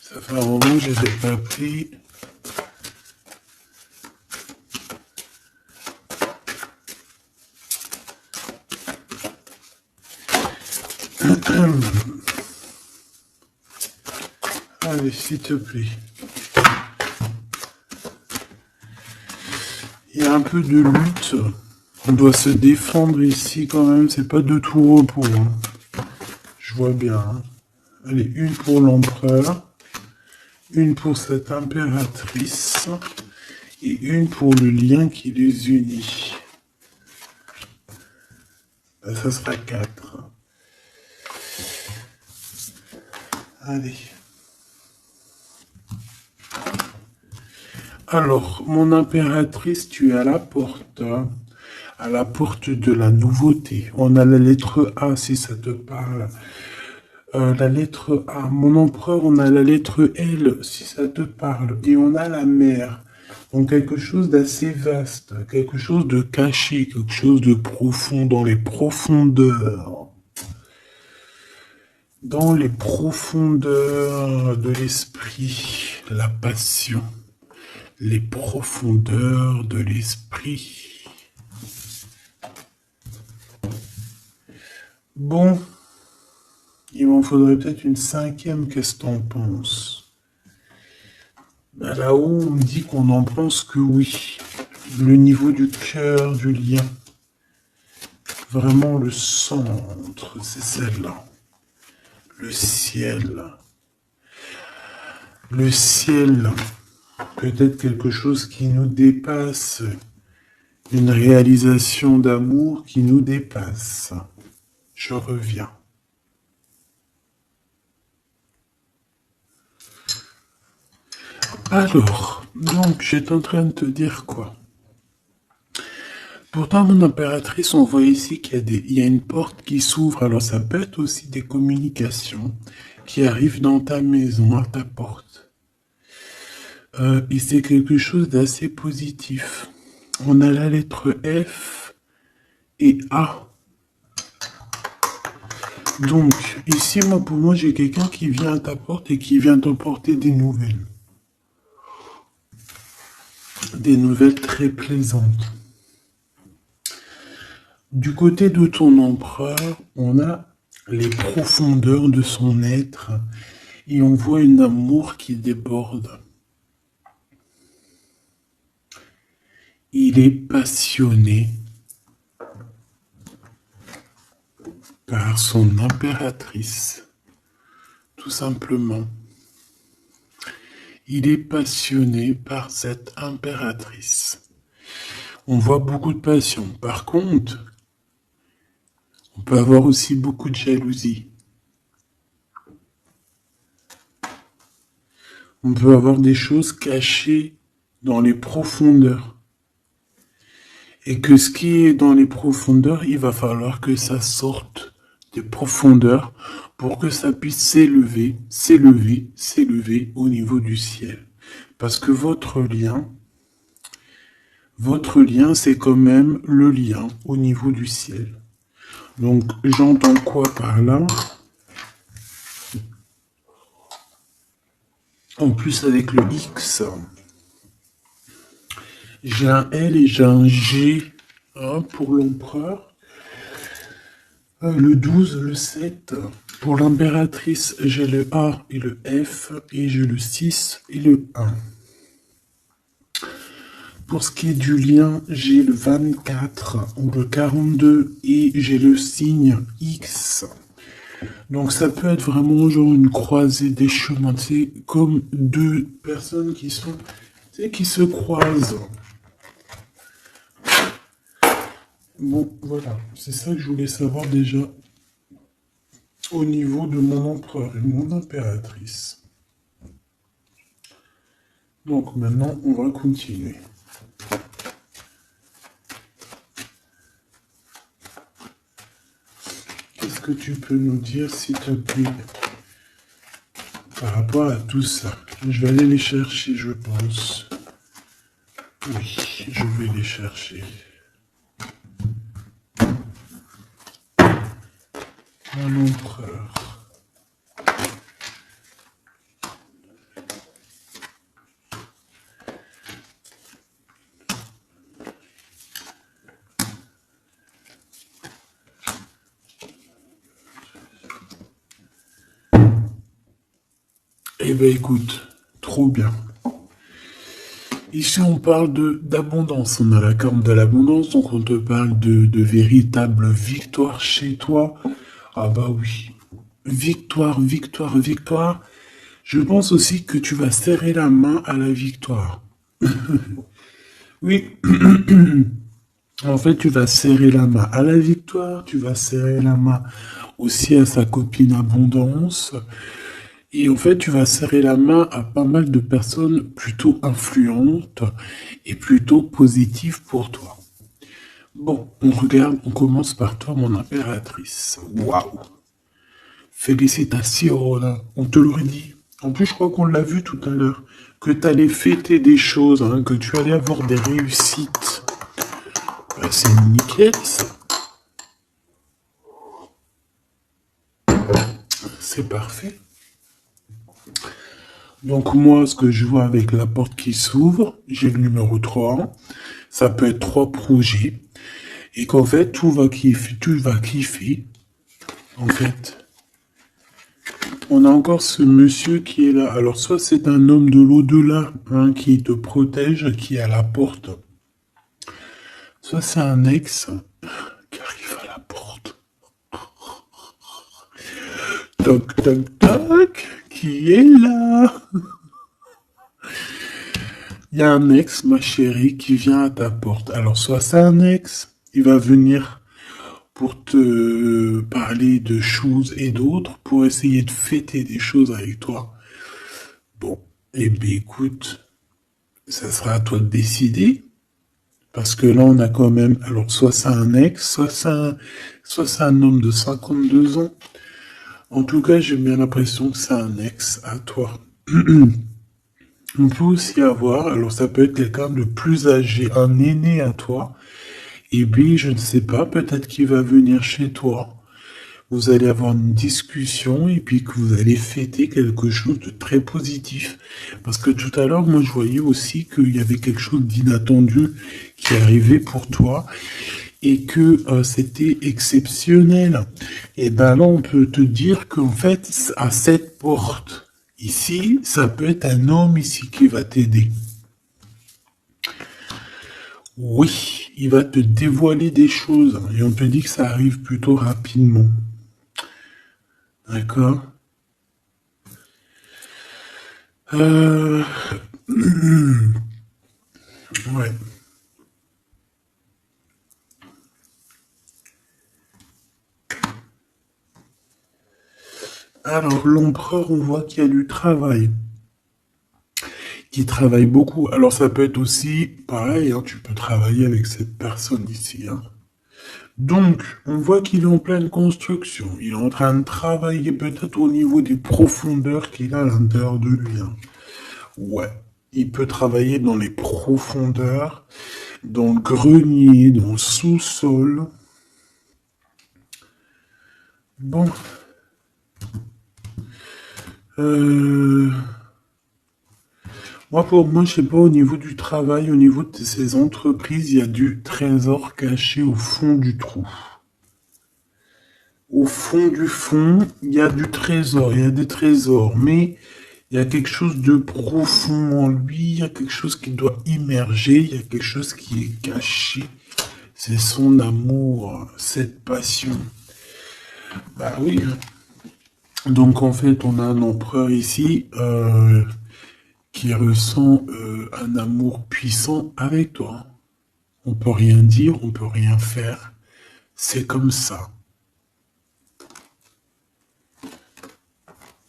Ça fait un moment que je les ai pas pris. Allez, s'il te plaît. Il y a un peu de lutte. On doit se défendre ici quand même. C'est pas de tout repos. Hein. Je vois bien. Hein. Allez, une pour l'empereur. Une pour cette impératrice. Et une pour le lien qui les unit. Ben, ça sera 4. Allez. Alors, mon impératrice, tu es à la porte de la nouveauté. On a la lettre A, si ça te parle. La lettre A. Mon empereur, on a la lettre L, si ça te parle. Et on a la mer. Donc, quelque chose d'assez vaste, quelque chose de caché, quelque chose de profond, dans les profondeurs. Dans les profondeurs de l'esprit, la passion. Les profondeurs de l'esprit. Bon, il m'en faudrait peut-être une 5e, qu'est-ce que t'en penses? Ben là-haut, on me dit qu'on n'en pense que oui. Le niveau du cœur, du lien. Vraiment le centre, c'est celle-là. Le ciel. Le ciel. Peut-être quelque chose qui nous dépasse. Une réalisation d'amour qui nous dépasse. Je reviens. Alors, donc, j'étais en train de te dire quoi? Pourtant, mon impératrice, on voit ici il y a une porte qui s'ouvre. Alors, ça peut être aussi des communications qui arrivent dans ta maison, à ta porte. Et c'est quelque chose d'assez positif. On a la lettre F et A. Donc, ici, pour moi, j'ai quelqu'un qui vient à ta porte et qui vient t'emporter des nouvelles. Des nouvelles très plaisantes. Du côté de ton empereur, on a les profondeurs de son être et on voit un amour qui déborde. Il est passionné par son impératrice, tout simplement. Il est passionné par cette impératrice. On voit beaucoup de passion. Par contre, on peut avoir aussi beaucoup de jalousie. On peut avoir des choses cachées dans les profondeurs. Et que ce qui est dans les profondeurs, il va falloir que ça sorte des profondeurs pour que ça puisse s'élever, s'élever, s'élever au niveau du ciel. Parce que votre lien, c'est quand même le lien au niveau du ciel. Donc, j'entends quoi par là? En plus, avec le X, j'ai un L et j'ai un G pour l'empereur. Le 12, le 7. Pour l'impératrice, j'ai le A et le F. Et j'ai le 6 et le 1. Pour ce qui est du lien, j'ai le 24 ou le 42 et j'ai le signe X. Donc ça peut être vraiment genre une croisée des chemins. C'est comme deux personnes qui se croisent. Bon, voilà. C'est ça que je voulais savoir déjà au niveau de mon empereur et mon impératrice. Donc maintenant, on va continuer. Qu'est-ce que tu peux nous dire, s'il te plaît, par rapport à tout ça? Je vais aller les chercher, je pense. Oui, je vais les chercher. Mon empereur. Eh ben écoute, trop bien. Ici on parle d'abondance, on a la carte de l'abondance, donc on te parle de véritable victoire chez toi. Ah bah oui, victoire, victoire, victoire. Je pense aussi que tu vas serrer la main à la victoire. Oui, en fait tu vas serrer la main à la victoire, tu vas serrer la main aussi à sa copine abondance. Et en fait, tu vas serrer la main à pas mal de personnes plutôt influentes et plutôt positives pour toi. Bon, on commence par toi, mon impératrice. Waouh! Félicitations, là. On te l'aurait dit. En plus, je crois qu'on l'a vu tout à l'heure. Que tu allais fêter des choses, que tu allais avoir des réussites. Bah, c'est nickel, ça. C'est parfait. Donc moi, ce que je vois avec la porte qui s'ouvre, j'ai le numéro 3. Ça peut être 3 projets. Et qu'en fait, tu vas kiffer. En fait, on a encore ce monsieur qui est là. Alors, soit c'est un homme de l'au-delà qui te protège, qui est à la porte. Soit c'est un ex qui arrive à la porte. Toc, toc, toc. Qui est là? Il y a un ex, ma chérie, qui vient à ta porte. Alors, soit c'est un ex, il va venir pour te parler de choses et d'autres, pour essayer de fêter des choses avec toi. Bon, eh bien écoute, ça sera à toi de décider. Parce que là, on a quand même, alors, soit c'est un ex, soit c'est un homme de 52 ans. En tout cas, j'ai bien l'impression que c'est un ex à toi. On peut aussi avoir, alors ça peut être quelqu'un de plus âgé, un aîné à toi. Et puis, je ne sais pas, peut-être qu'il va venir chez toi. Vous allez avoir une discussion et puis que vous allez fêter quelque chose de très positif. Parce que tout à l'heure, moi, je voyais aussi qu'il y avait quelque chose d'inattendu qui arrivait pour toi et que c'était exceptionnel. Et ben là, on peut te dire qu'en fait, à cette porte ici, ça peut être un homme ici qui va t'aider. Oui, il va te dévoiler des choses et on te dit que ça arrive plutôt rapidement. D'accord? Euh... Ouais. Alors, l'empereur, on voit qu'il y a du travail. Qui travaille beaucoup. Alors, ça peut être aussi pareil, hein, tu peux travailler avec cette personne ici. Hein. Donc, on voit qu'il est en pleine construction. Il est en train de travailler peut-être au niveau des profondeurs qu'il a à l'intérieur de lui. Hein. Ouais. Il peut travailler dans les profondeurs, dans le grenier, dans le sous-sol. Bon. Euh... Moi, pour moi, je sais pas, au niveau du travail, au niveau de ces entreprises, il y a du trésor caché au fond du trou. Au fond du fond, il y a du trésor, il y a des trésors, mais il y a quelque chose de profond en lui, il y a quelque chose qui doit immerger, il y a quelque chose qui est caché. C'est son amour, cette passion. Bah oui. Donc en fait, on a un empereur ici qui ressent un amour puissant avec toi. On peut rien dire, on peut rien faire. C'est comme ça.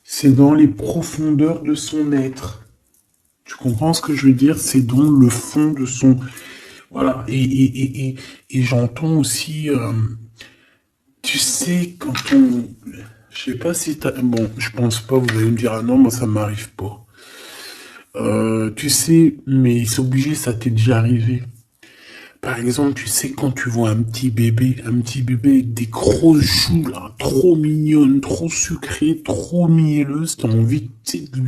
C'est dans les profondeurs de son être. Tu comprends ce que je veux dire? C'est dans le fond de son... Voilà. Et j'entends aussi... tu sais, quand on... Je sais pas si t'as... Bon, je pense pas, vous allez me dire, ah non, moi ça m'arrive pas. Tu sais, mais c'est obligé, ça t'est déjà arrivé. Par exemple, tu sais, quand tu vois un petit bébé avec des grosses joues, là, trop mignonnes, trop sucrées, trop mielleuses, t'as envie, tu sais, de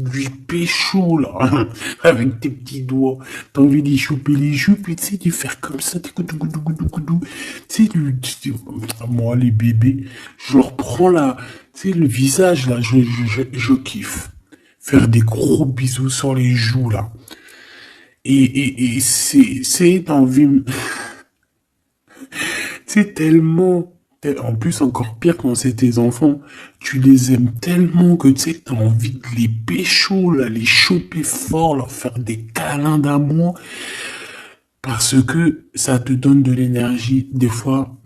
lui pécho, là, avec tes petits doigts. T'as envie d'y choper les joues, puis tu sais, de faire comme ça, tu sais, moi, les bébés, je leur prends là, tu sais, le visage, là, je kiffe. Faire des gros bisous sur les joues, là. Et c'est envie, c'est tellement, en plus encore pire quand c'est tes enfants, tu les aimes tellement que tu sais, t'as envie de les pécho, là, les choper fort, leur faire des câlins d'amour, parce que ça te donne de l'énergie. Des fois,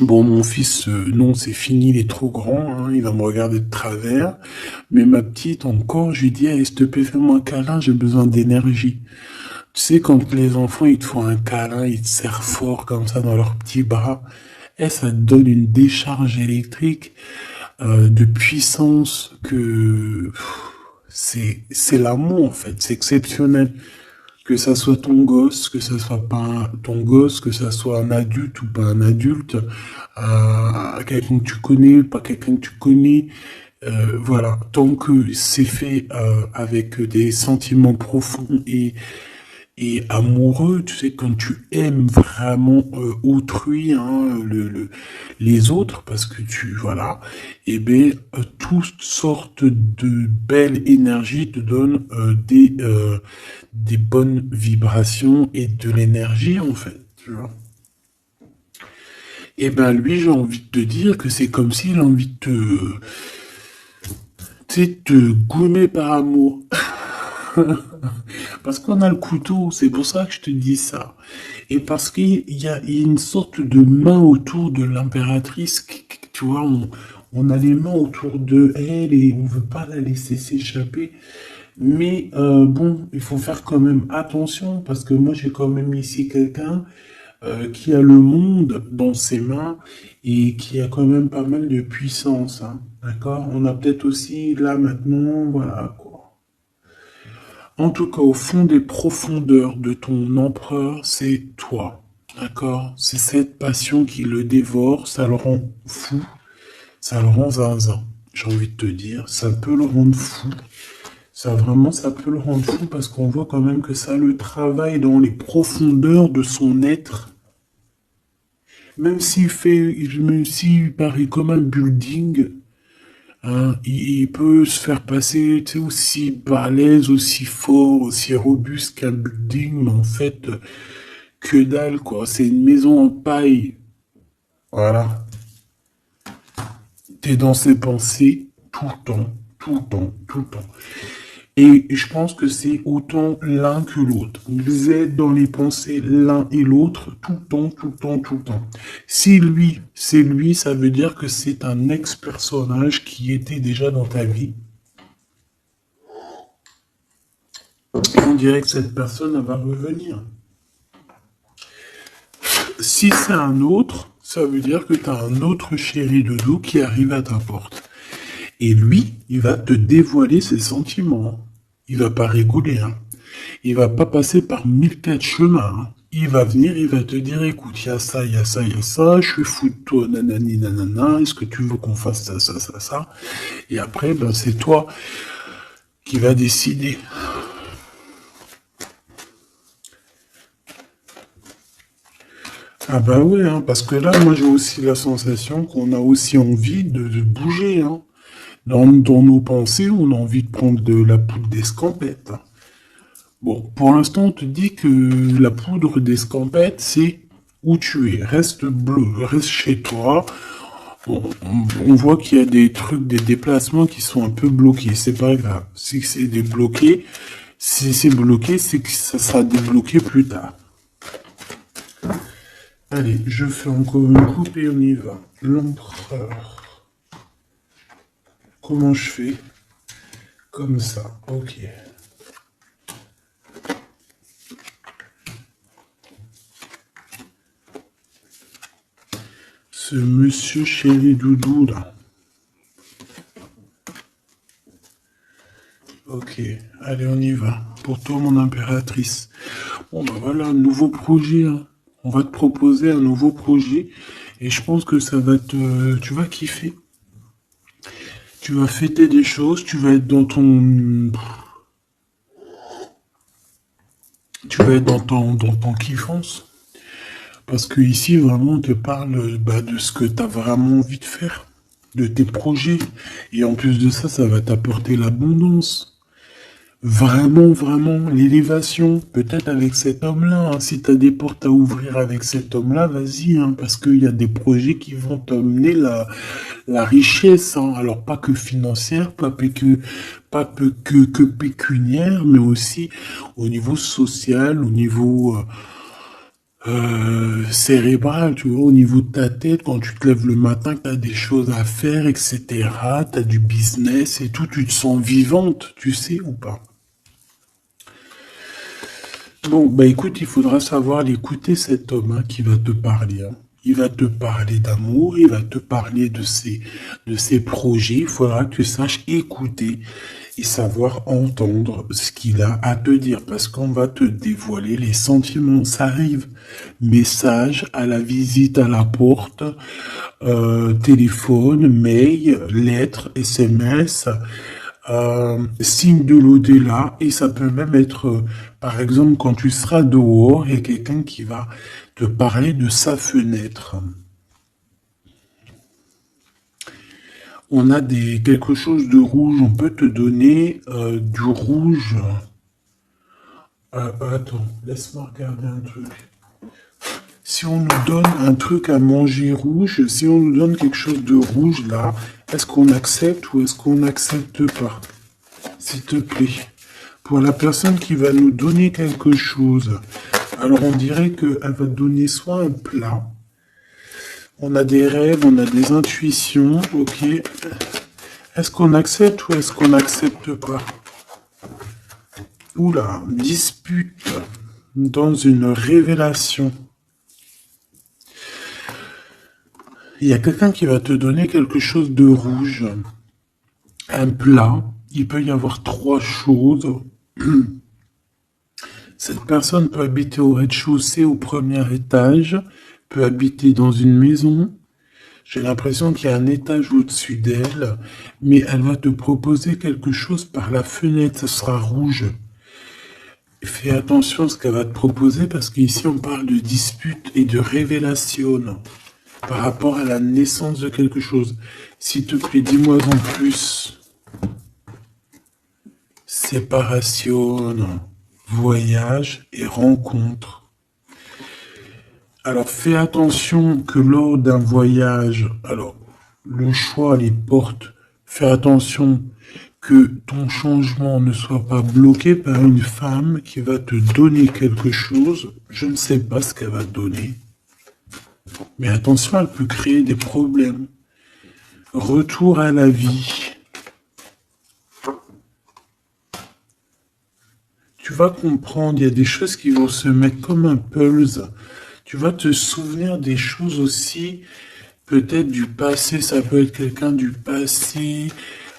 bon, mon fils, non, c'est fini, il est trop grand, hein, il va me regarder de travers, mais ma petite, encore, je lui dis, hey, s'il te plaît, fais-moi un câlin, j'ai besoin d'énergie. Tu sais, quand les enfants, ils te font un câlin, ils te serrent fort comme ça dans leurs petits bras, et ça te donne une décharge électrique de puissance que c'est l'amour en fait, c'est exceptionnel. Que ça soit ton gosse, que ça soit pas ton gosse, que ça soit un adulte ou pas un adulte, quelqu'un que tu connais, pas quelqu'un que tu connais, voilà. Tant que c'est fait avec des sentiments profonds et amoureux, tu sais, quand tu aimes vraiment autrui, hein, les autres, parce que tu, voilà, et bien, toutes sortes de belles énergies te donnent des bonnes vibrations et de l'énergie, en fait, tu vois. Et ben lui, j'ai envie de te dire que c'est comme s'il a envie de tu sais, te goumer par amour. Parce qu'on a le couteau, c'est pour ça que je te dis ça. Et parce qu'il y a une sorte de main autour de l'impératrice, tu vois, on a les mains autour de elle et on veut pas la laisser s'échapper. Mais bon, il faut faire quand même attention parce que moi j'ai quand même ici quelqu'un qui a le monde dans ses mains et qui a quand même pas mal de puissance, hein. D'accord? On a peut-être aussi là maintenant, voilà quoi. En tout cas, au fond des profondeurs de ton empereur, c'est toi. D'accord? C'est cette passion qui le dévore, ça le rend fou, ça le rend zinzin. J'ai envie de te dire, ça peut le rendre fou. Ça vraiment, ça peut le rendre fou parce qu'on voit quand même que ça le travaille dans les profondeurs de son être. Même s'il paraît comme un building, hein, il peut se faire passer, tu sais, aussi balèze, aussi fort, aussi robuste qu'un building, mais en fait, que dalle, quoi. C'est une maison en paille. Voilà. T'es dans ses pensées tout le temps, tout le temps, tout le temps. Et je pense que c'est autant l'un que l'autre. Vous êtes dans les pensées l'un et l'autre tout le temps, tout le temps, tout le temps. Si lui, c'est lui, ça veut dire que c'est un ex-personnage qui était déjà dans ta vie. Et on dirait que cette personne elle va revenir. Si c'est un autre, ça veut dire que tu as un autre chéri de dos qui arrive à ta porte. Et lui, il va te dévoiler ses sentiments. Il va pas rigoler, hein. Il va pas passer par 1004 chemins, hein. Il va venir, il va te dire, écoute, il y a ça, il y a ça, il y a ça, je suis fou de toi, nanani, nanana, est-ce que tu veux qu'on fasse ça, ça, ça, ça? Et après, ben, c'est toi qui va décider. Ah bah ouais, hein, parce que là, moi j'ai aussi la sensation qu'on a aussi envie de bouger, hein. Dans nos pensées, on a envie de prendre de la poudre d'escampette, hein. Bon, pour l'instant, on te dit que la poudre d'escampette, c'est où tu es. Reste bleu, reste chez toi. Bon, on voit qu'il y a des trucs, des déplacements qui sont un peu bloqués. C'est pas grave. Si c'est débloqué, si c'est bloqué, c'est que ça sera débloqué plus tard. Allez, je fais encore une coupe et on y va. L'empereur. Comment je fais? Comme ça, ok. Ce monsieur chéri doudou là. Ok, allez on y va. Pour toi mon impératrice. Bon bah voilà, un nouveau projet, hein. On va te proposer un nouveau projet et je pense que ça va te... Tu vas kiffer. Tu vas fêter des choses, tu vas être dans ton... Tu vas être dans ton kiffance. Parce que ici, vraiment, on te parle bah, de ce que tu as vraiment envie de faire, de tes projets. Et en plus de ça, ça va t'apporter l'abondance. Vraiment, vraiment, l'élévation. Peut-être avec cet homme-là, hein. Si tu as des portes à ouvrir avec cet homme-là, vas-y, hein, parce qu'il y a des projets qui vont t'amener la richesse, hein. Alors, pas que financière, pas que pécuniaire, mais aussi au niveau social, au niveau... cérébrale, tu vois, au niveau de ta tête, quand tu te lèves le matin, que tu as des choses à faire, etc., tu as du business et tout, tu te sens vivante, tu sais ou pas? Bon, bah écoute, il faudra savoir l'écouter, cet homme hein, qui va te parler, hein. Il va te parler d'amour, il va te parler de ses projets. Il faudra que tu saches écouter et savoir entendre ce qu'il a à te dire parce qu'on va te dévoiler les sentiments. Ça arrive. Message à la visite à la porte, téléphone, mail, lettres, SMS, signe de l'au-delà et ça peut même être, par exemple, quand tu seras dehors, il y a quelqu'un qui va te parler de sa fenêtre. On a quelque chose de rouge, on peut te donner du rouge. Attends, laisse-moi regarder un truc. Si on nous donne un truc à manger rouge, si on nous donne quelque chose de rouge là, est-ce qu'on accepte ou est-ce qu'on n'accepte pas? S'il te plaît. Pour la personne qui va nous donner quelque chose, alors on dirait qu'elle va donner soit un plat, on a des rêves, on a des intuitions, ok. Est-ce qu'on accepte ou est-ce qu'on n'accepte pas? Oula, dispute dans une révélation. Il y a quelqu'un qui va te donner quelque chose de rouge, un plat. Il peut y avoir trois choses. Cette personne peut habiter au rez-de-chaussée, au premier étage, peut habiter dans une maison. J'ai l'impression qu'il y a un étage au-dessus d'elle, mais elle va te proposer quelque chose par la fenêtre, ce sera rouge. Fais attention à ce qu'elle va te proposer parce qu'ici on parle de dispute et de révélation par rapport à la naissance de quelque chose. S'il te plaît, dis-moi en plus. Séparation, voyage et rencontre. Alors fais attention que lors d'un voyage, alors le choix les porte, fais attention que ton changement ne soit pas bloqué par une femme qui va te donner quelque chose. Je ne sais pas ce qu'elle va te donner. Mais attention, elle peut créer des problèmes. Retour à la vie. Tu vas comprendre, il y a des choses qui vont se mettre comme un pulse. Tu vas te souvenir des choses aussi, peut-être du passé, ça peut être quelqu'un du passé.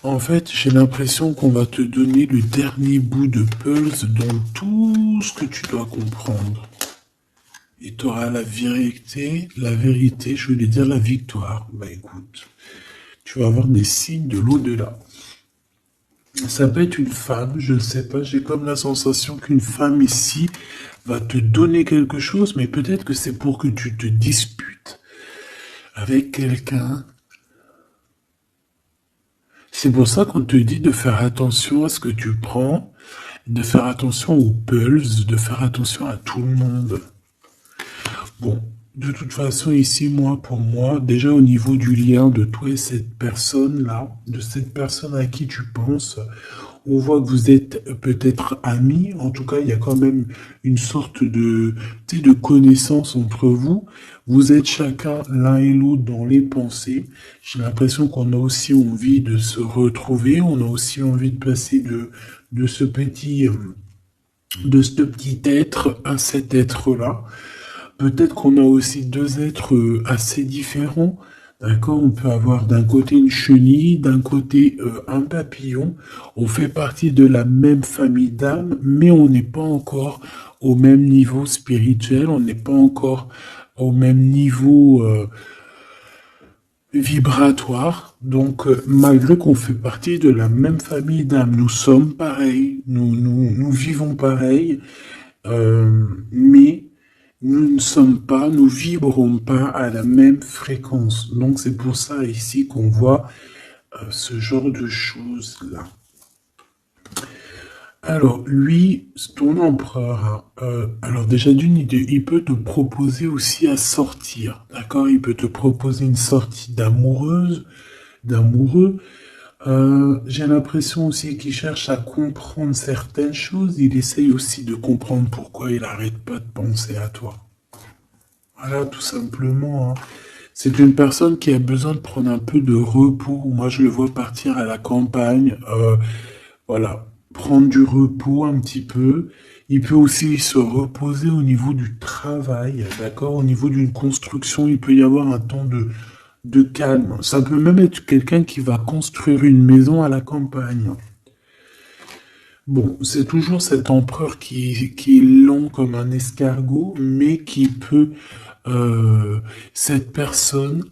En fait, j'ai l'impression qu'on va te donner le dernier bout de pulse dans tout ce que tu dois comprendre. Et tu auras la vérité, je voulais dire la victoire. Bah écoute, tu vas avoir des signes de l'au-delà. Ça peut être une femme, je ne sais pas, j'ai comme la sensation qu'une femme ici va te donner quelque chose, mais peut-être que c'est pour que tu te disputes avec quelqu'un. C'est pour ça qu'on te dit de faire attention à ce que tu prends, de faire attention aux pulses, de faire attention à tout le monde. Bon, de toute façon, ici, pour moi, déjà au niveau du lien de toi et cette personne-là, de cette personne à qui tu penses, on voit que vous êtes peut-être amis. En tout cas, il y a quand même une sorte de connaissance entre vous. Vous êtes chacun l'un et l'autre dans les pensées. J'ai l'impression qu'on a aussi envie de se retrouver. On a aussi envie de passer de ce petit être à cet être-là. Peut-être qu'on a aussi deux êtres assez différents. D'accord, on peut avoir d'un côté une chenille, d'un côté un papillon. On fait partie de la même famille d'âmes, mais on n'est pas encore au même niveau spirituel, on n'est pas encore au même niveau vibratoire. Donc, malgré qu'on fait partie de la même famille d'âmes, nous sommes pareils, nous vivons pareil, mais nous ne sommes pas, nous vibrons pas à la même fréquence. Donc c'est pour ça ici qu'on voit ce genre de choses-là. Alors lui, ton empereur, alors déjà d'une idée, il peut te proposer aussi à sortir, d'accord? Il peut te proposer une sortie d'amoureux. J'ai l'impression aussi qu'il cherche à comprendre certaines choses. Il essaye aussi de comprendre pourquoi il n'arrête pas de penser à toi. Voilà, tout simplement. Hein. C'est une personne qui a besoin de prendre un peu de repos. Moi, je le vois partir à la campagne. Voilà, prendre du repos un petit peu. Il peut aussi se reposer au niveau du travail, d'accord? Au niveau d'une construction, il peut y avoir un temps de calme. Ça peut même être quelqu'un qui va construire une maison à la campagne. Bon, c'est toujours cet empereur qui est long comme un escargot, mais qui peut... cette personne,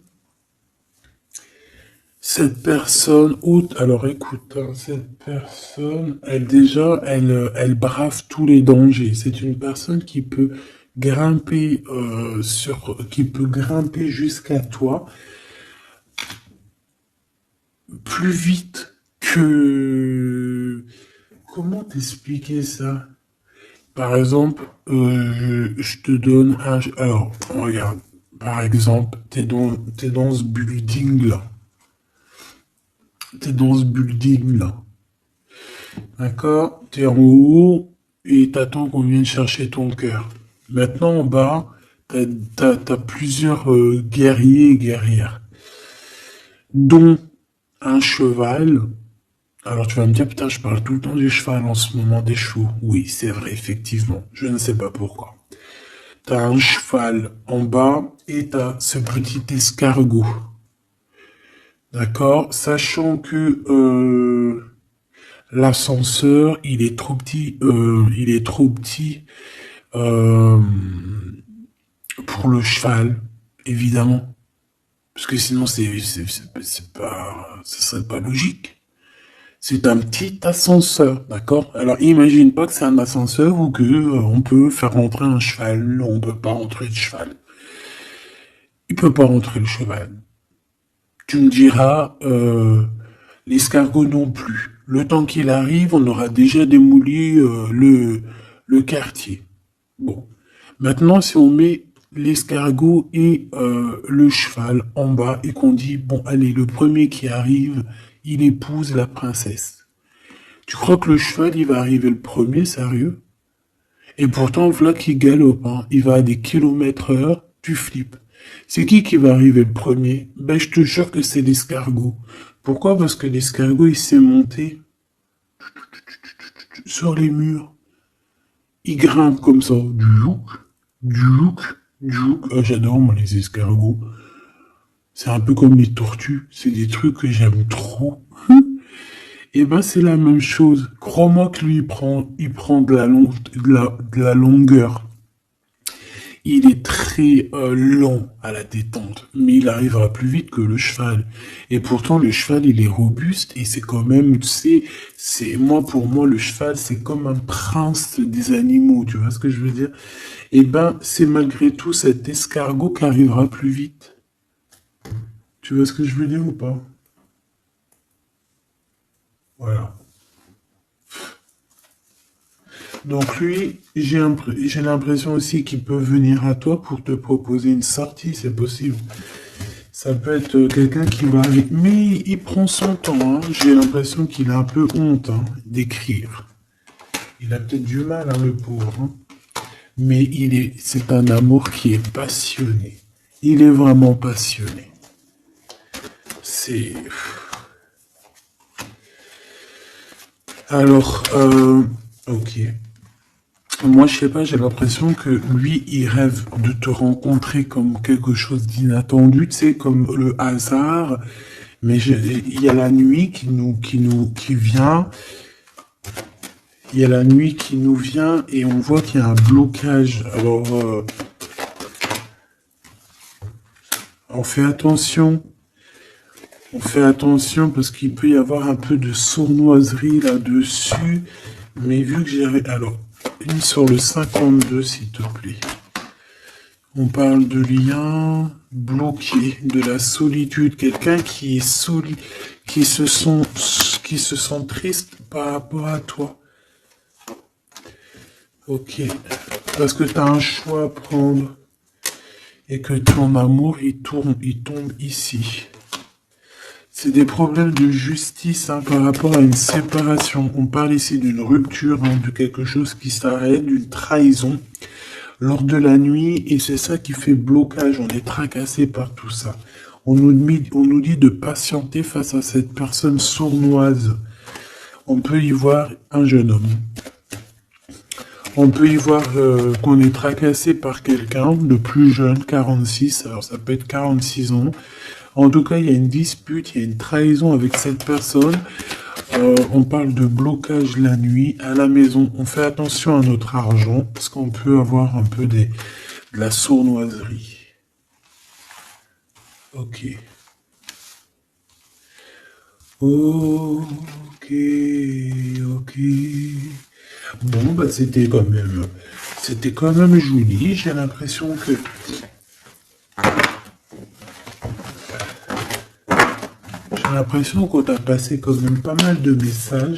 alors écoute, hein, cette personne, elle brave tous les dangers. C'est une personne qui peut grimper qui peut grimper jusqu'à toi plus vite que... Comment t'expliquer ça? Par exemple, je te donne un... Alors, regarde. Par exemple, t'es dans ce building-là. T'es dans ce building-là. D'accord? T'es en haut et t'attends qu'on vienne chercher ton cœur. Maintenant, en bas, t'as plusieurs guerriers et guerrières. Dont un cheval, Alors tu vas me dire, putain, je parle tout le temps du cheval en ce moment, des chevaux. Oui, c'est vrai, effectivement. Je ne sais pas pourquoi. T'as un cheval en bas et t'as ce petit escargot. D'accord? Sachant que l'ascenseur, il est trop petit euh, pour le cheval, évidemment. Parce que sinon, c'est pas, ce serait pas logique. C'est un petit ascenseur, d'accord? Alors, imagine pas que c'est un ascenseur ou que on peut faire rentrer un cheval. Non, on peut pas rentrer le cheval. Il peut pas rentrer le cheval. Tu me diras, l'escargot non plus. Le temps qu'il arrive, on aura déjà démoli le quartier. Bon. Maintenant, si on met l'escargot et le cheval en bas et qu'on dit, bon, allez, le premier qui arrive, il épouse la princesse. Tu crois que le cheval, il va arriver le premier, sérieux? Et pourtant, voilà qui galope, hein. Il va à des kilomètres heure, tu flippes. C'est qui va arriver le premier? Ben, je te jure que c'est l'escargot. Pourquoi? Parce que l'escargot, il s'est monté sur les murs. Il grimpe comme ça. Du look, du look. Ah, j'adore, moi, les escargots. C'est un peu comme les tortues. C'est des trucs que j'aime trop. Et ben, c'est la même chose. Crois-moi que lui, il prend de la longueur. Il est très lent à la détente, mais il arrivera plus vite que le cheval. Et pourtant, le cheval, il est robuste et c'est quand même, moi, pour moi, le cheval, c'est comme un prince des animaux, tu vois ce que je veux dire? Et ben, c'est malgré tout cet escargot qui arrivera plus vite. Tu vois ce que je veux dire ou pas? Voilà. Donc lui, j'ai l'impression aussi qu'il peut venir à toi pour te proposer une sortie, c'est possible. Ça peut être quelqu'un qui va arriver, mais il prend son temps, hein. J'ai l'impression qu'il a un peu honte hein, d'écrire. Il a peut-être du mal, hein, le pauvre. Hein. Mais c'est un amour qui est passionné. Il est vraiment passionné. C'est... Alors, ok. Moi, je sais pas, j'ai l'impression que lui, il rêve de te rencontrer comme quelque chose d'inattendu, tu sais, comme le hasard. Mais il y a la nuit qui vient. Il y a la nuit qui nous vient et on voit qu'il y a un blocage. Alors, on fait attention. On fait attention parce qu'il peut y avoir un peu de sournoiserie là-dessus. Mais vu que j'ai... Alors, une sur le 52, s'il te plaît. On parle de lien bloqué, de la solitude. Quelqu'un qui est qui se sent triste par rapport à toi. Ok. Parce que tu as un choix à prendre. Et que ton amour, il tombe ici. C'est des problèmes de justice hein, par rapport à une séparation. On parle ici d'une rupture, hein, de quelque chose qui s'arrête, d'une trahison lors de la nuit. Et c'est ça qui fait blocage. On est tracassé par tout ça. On nous dit de patienter face à cette personne sournoise. On peut y voir un jeune homme. On peut y voir qu'on est tracassé par quelqu'un de plus jeune, 46, alors ça peut être 46 ans. En tout cas, il y a une dispute, il y a une trahison avec cette personne. On parle de blocage la nuit à la maison. On fait attention à notre argent parce qu'on peut avoir un peu de la sournoiserie. Ok. Ok, ok. Bon, bah c'était quand même joli. J'ai l'impression que qu'on t'a passé quand même pas mal de messages.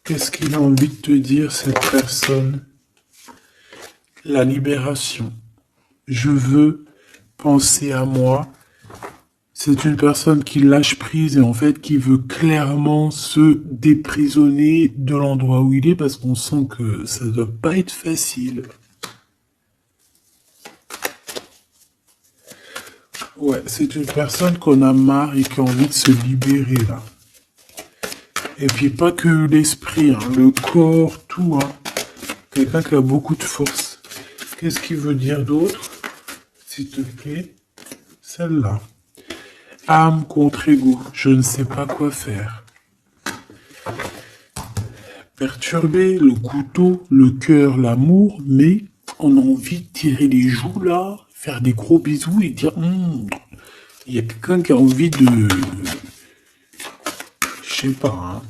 Qu'est-ce qu'il a envie de te dire, cette personne? La libération. Je veux penser à moi. C'est une personne qui lâche prise et en fait qui veut clairement se déprisonner de l'endroit où il est parce qu'on sent que ça ne doit pas être facile. Ouais, c'est une personne qu'on a marre et qui a envie de se libérer là. Et puis pas que l'esprit, hein, le corps, tout. Hein. Quelqu'un qui a beaucoup de force. Qu'est-ce qu'il veut dire d'autre? S'il te plaît. Celle-là. Âme contre ego. Je ne sais pas quoi faire. Perturbé, le couteau, le cœur, l'amour, mais on a envie de tirer les joues là, faire des gros bisous et dire il y a quelqu'un qui a envie de... Je sais pas, hein.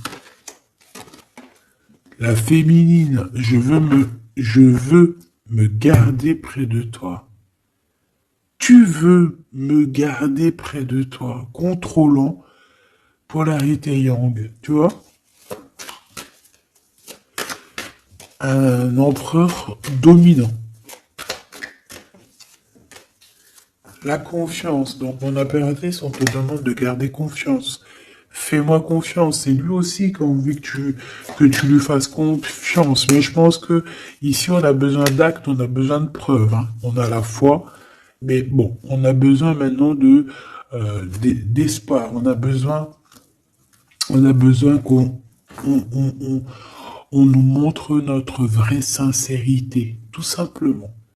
La féminine, je veux me garder près de toi. Tu veux me garder près de toi, contrôlant polarité yang, tu vois? Un empereur dominant. La confiance. Donc, mon impératrice, on te demande de garder confiance. Fais-moi confiance. C'est lui aussi qui a envie que tu lui fasses confiance. Mais je pense que ici, on a besoin d'actes, on a besoin de preuves. Hein. On a la foi. Mais bon, on a besoin maintenant d'espoir. On a besoin on nous montre notre vraie sincérité. Tout simplement.